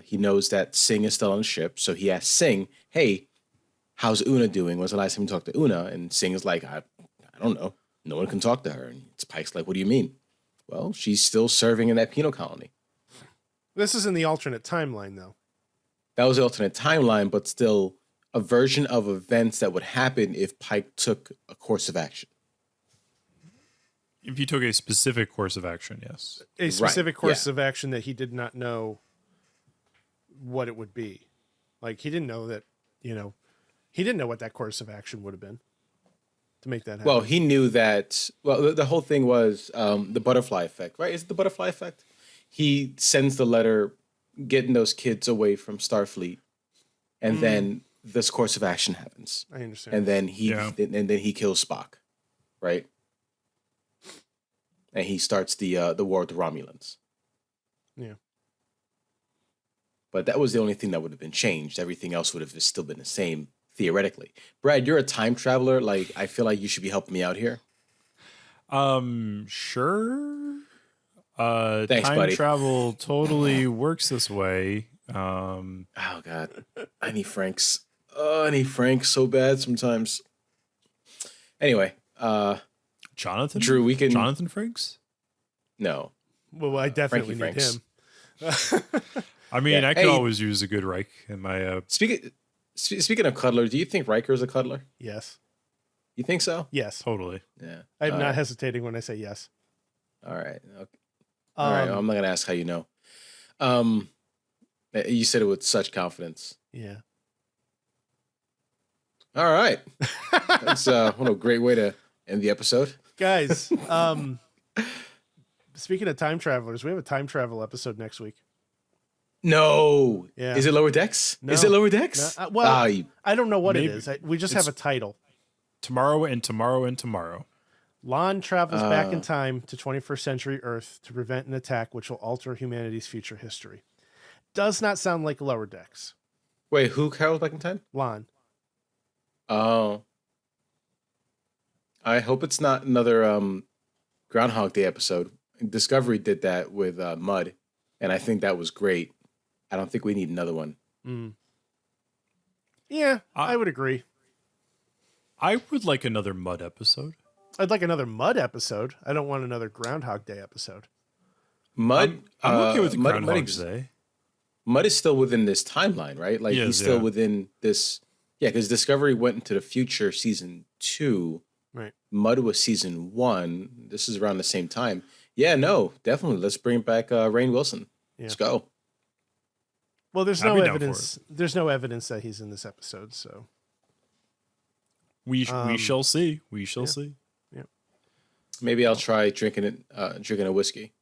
He knows that Singh is still on the ship, so he asks Singh, "Hey, how's Una doing? When's the last time you talked to Una?" And Singh is like, I don't know. No one can talk to her. And Pike's like, "What do you mean?" "Well, she's still serving in that penal colony." this is in the alternate timeline, though. That was the alternate timeline, but still a version of events that would happen if Pike took a course of action. If you took a specific course of action, yes. A specific course yeah. of action that he did not know what it would be. Like, he didn't know that, he didn't know what that course of action would have been to make that happen. Well, he knew that. Well, the whole thing was the butterfly effect, right? Is it the butterfly effect? he sends the letter getting those kids away from Starfleet, and then this course of action happens. I understand. And then he kills Spock, right? And he starts the war with the Romulans. Yeah. But that was the only thing that would have been changed. Everything else would have still been the same, theoretically. Brad, you're a time traveler. Like, I feel like you should be helping me out here. Sure. Thanks, time buddy. travel totally works this way. Oh God, I need Franks. Oh, I need Franks so bad sometimes. Anyway, Jonathan? Drew, we can Jonathan Frakes? No. Well, I definitely need Franks. him. I mean, Yeah. I could Hey. always use a good Reich in my Speaking of cuddler, do you think Riker is a cuddler? Yes. You think so? Yes. totally. Yeah. I'm All not right. hesitating when I say yes. All right. Okay. All right. I'm not gonna ask how you know. You said it with such confidence. Yeah. All right. That's what a great way to end the episode. Guys, speaking of time travelers, we have a time travel episode next week. No. Yeah. Is it Lower Decks? No. Is it Lower Decks? No, well, you- I don't know what Maybe. it is. We just It's- have a title. Tomorrow and tomorrow and tomorrow. Lon travels back in time to 21st century Earth to prevent an attack which will alter humanity's future history. Does not sound like Lower Decks. Wait, who Carol's back in time? Lon. Oh. I hope it's not another Groundhog Day episode. Discovery did that with Mud, and I think that was great. I don't think we need another one. Yeah, I would agree. I would like another Mud episode. I'd like another Mud episode. I don't want another Groundhog Day episode. Mud. I'm okay with Mud, Groundhog Day. Mud is still within this timeline, right? Like Yes, he's still yeah. within this. Yeah, because Discovery went into the future season 2. Right. Mud was season 1. This is around the same time. Yeah, no, definitely. Let's bring back Rainn Wilson. Yeah. Let's go. Well, there's I'd no be down for evidence. There's no evidence that he's in this episode, so We shall see. We shall yeah. see. Maybe I'll try drinking a whiskey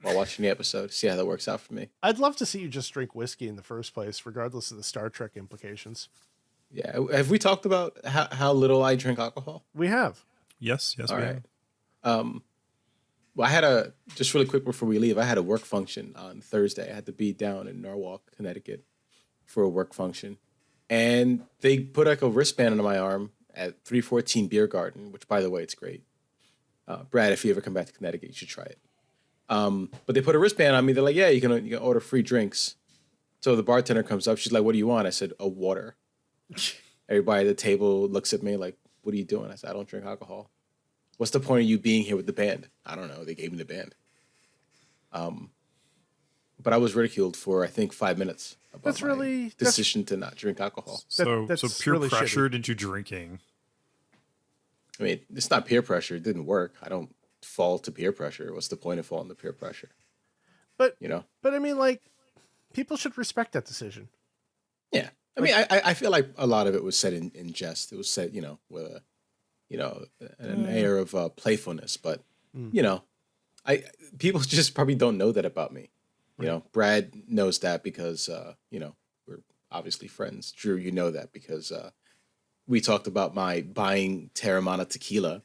while watching the episode. See how that works out for me. I'd love to see you just drink whiskey in the first place, regardless of the Star Trek implications. Yeah. Have we talked about how little I drink alcohol? We have. Yes, All we right. have. Well, I had just really quick before we leave, I had a work function on Thursday. I had to be down in Norwalk, Connecticut for a work function. And they put like a wristband under my arm at 314 Beer Garden, which by the way, it's great. Brad, if you ever come back to Connecticut, you should try it. But they put a wristband on me. They're like, yeah, you can order free drinks. So the bartender comes up. She's like, what do you want? I said, a water. Everybody at the table looks at me like, what are you doing? I said, I don't drink alcohol. What's the point of you being here with the band? I don't know. They gave me the band. But I was ridiculed for, I think, 5 minutes about That's my really- decision to not drink alcohol. So that's peer really pressured into drinking. I mean, it's not peer pressure. It didn't work. I don't fall to peer pressure. What's the point of falling to peer pressure? But You know? but I mean, like, people should respect that decision. Yeah. I mean, I feel like a lot of it was said in jest. It was said, with a, an air of playfulness. But, people just probably don't know that about me. You know, Brad knows that because, we're obviously friends. Drew, you know that because we talked about my buying Terramana tequila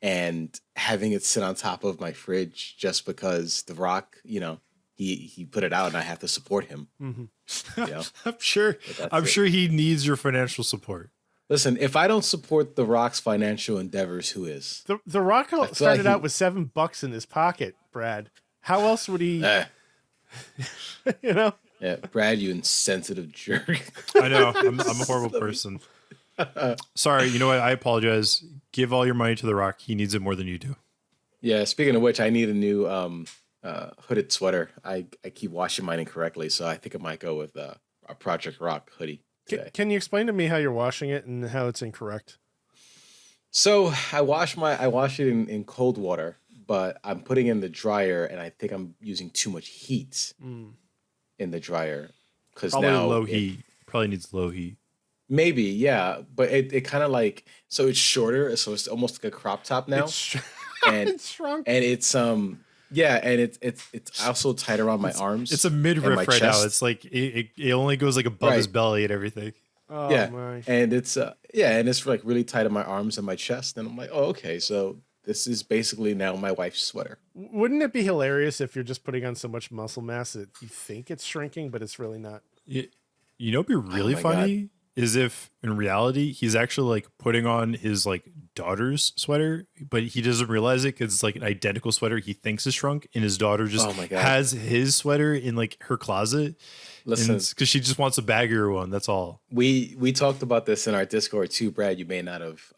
and having it sit on top of my fridge just because The Rock, he put it out and I have to support him. You know? I'm sure. that's I'm it. sure he needs your financial support. Listen, if I don't support The Rock's financial endeavors, who is? The Rock feel like started he- out with $7 in his pocket, Brad. How else would he, Yeah, Brad, you insensitive jerk. I know. I'm a horrible person. Sorry. You know what? I apologize. Give all your money to The Rock. He needs it more than you do. Yeah, speaking of which, I need a new hooded sweater. I keep washing mine incorrectly, so I think I might go with a Project Rock hoodie today. can you explain to me how you're washing it and how it's incorrect? So I wash it in cold water, but I'm putting it in the dryer, and I think I'm using too much heat in the dryer because Probably now low it- heat. Probably needs low heat. Maybe, yeah, but it kind of like so it's shorter, so it's almost like a crop top now, It's, and it's shrunk. and it's Yeah, and it's also tight around my arms. It's a midriff right now. It's like it only goes like above his belly and everything. Oh yeah, my. and it's and it's like really tight on my arms and my chest, and I'm like, oh, okay, so this is basically now my wife's sweater. Wouldn't it be hilarious if you're just putting on so much muscle mass that you think it's shrinking, but it's really not? You know, what'd be really funny is if in reality he's actually like putting on his like daughter's sweater, but he doesn't realize it because it's like an identical sweater he thinks is shrunk, and his daughter just has his sweater in like her closet. Listen, because she just wants a baggier one. That's all. We talked about this in our Discord too, Brad. You may not have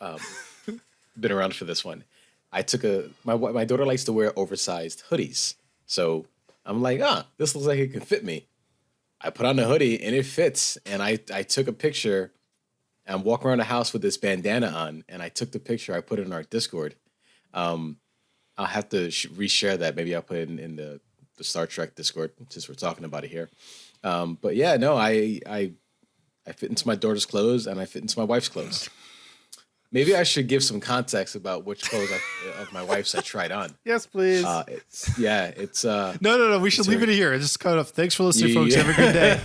been around for this one. I took my daughter likes to wear oversized hoodies, so I'm like, this looks like it can fit me. I put on the hoodie and it fits, and I took a picture. I'm walking around the house with this bandana on, and I took the picture. I put it in our Discord. I'll have to reshare that. Maybe I'll put it in the Star Trek Discord since we're talking about it here. But yeah, no, I fit into my daughter's clothes and I fit into my wife's clothes. Maybe I should give some context about which clothes of my wife's I tried on. Yes, please. It's no. We should leave it here. Just kind of thanks for listening, folks. Have a good day.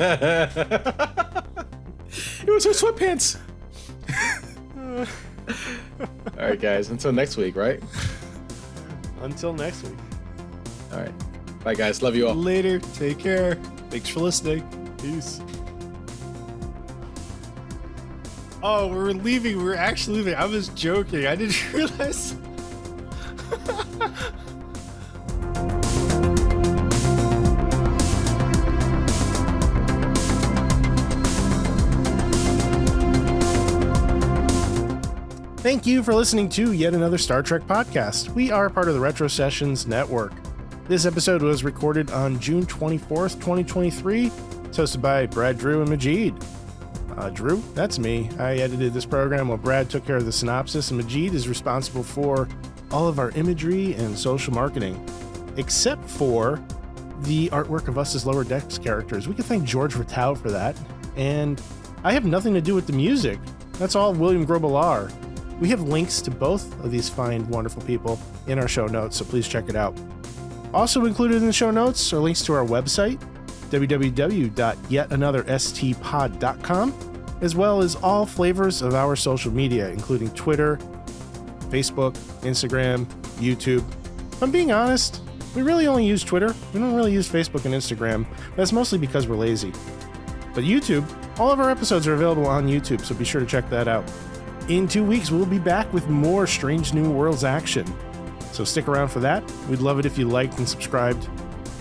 It was her sweatpants. All right, guys. Until next week, right? Until next week. All right. Bye, guys. Love you all. Later. Take care. Thanks for listening. Peace. Oh, we're leaving. We're actually leaving. I was joking. I didn't realize. Thank you for listening to yet another Star Trek podcast. We are part of the Retro Sessions Network. This episode was recorded on June 24th, 2023. It's hosted by Brad, Drew, and Majeed. Drew, that's me. I edited this program while Brad took care of the synopsis, and Majeed is responsible for all of our imagery and social marketing, except for the artwork of us as Lower Decks characters. We can thank George Ratau for that. And I have nothing to do with the music. That's all William Grobelar. We have links to both of these fine, wonderful people in our show notes, so please check it out. Also included in the show notes are links to our website, www.yetanotherstpod.com, as well as all flavors of our social media, including Twitter, Facebook, Instagram, YouTube. If I'm being honest, we really only use Twitter. We don't really use Facebook and Instagram. That's mostly because we're lazy. But YouTube, all of our episodes are available on YouTube, so be sure to check that out. In 2 weeks, we'll be back with more Strange New Worlds action. So stick around for that. We'd love it if you liked and subscribed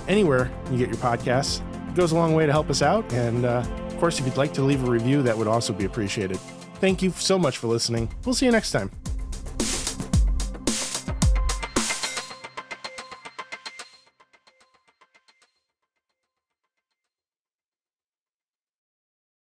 anywhere you get your podcasts. It goes a long way to help us out. And of course, if you'd like to leave a review, that would also be appreciated. Thank you so much for listening. We'll see you next time.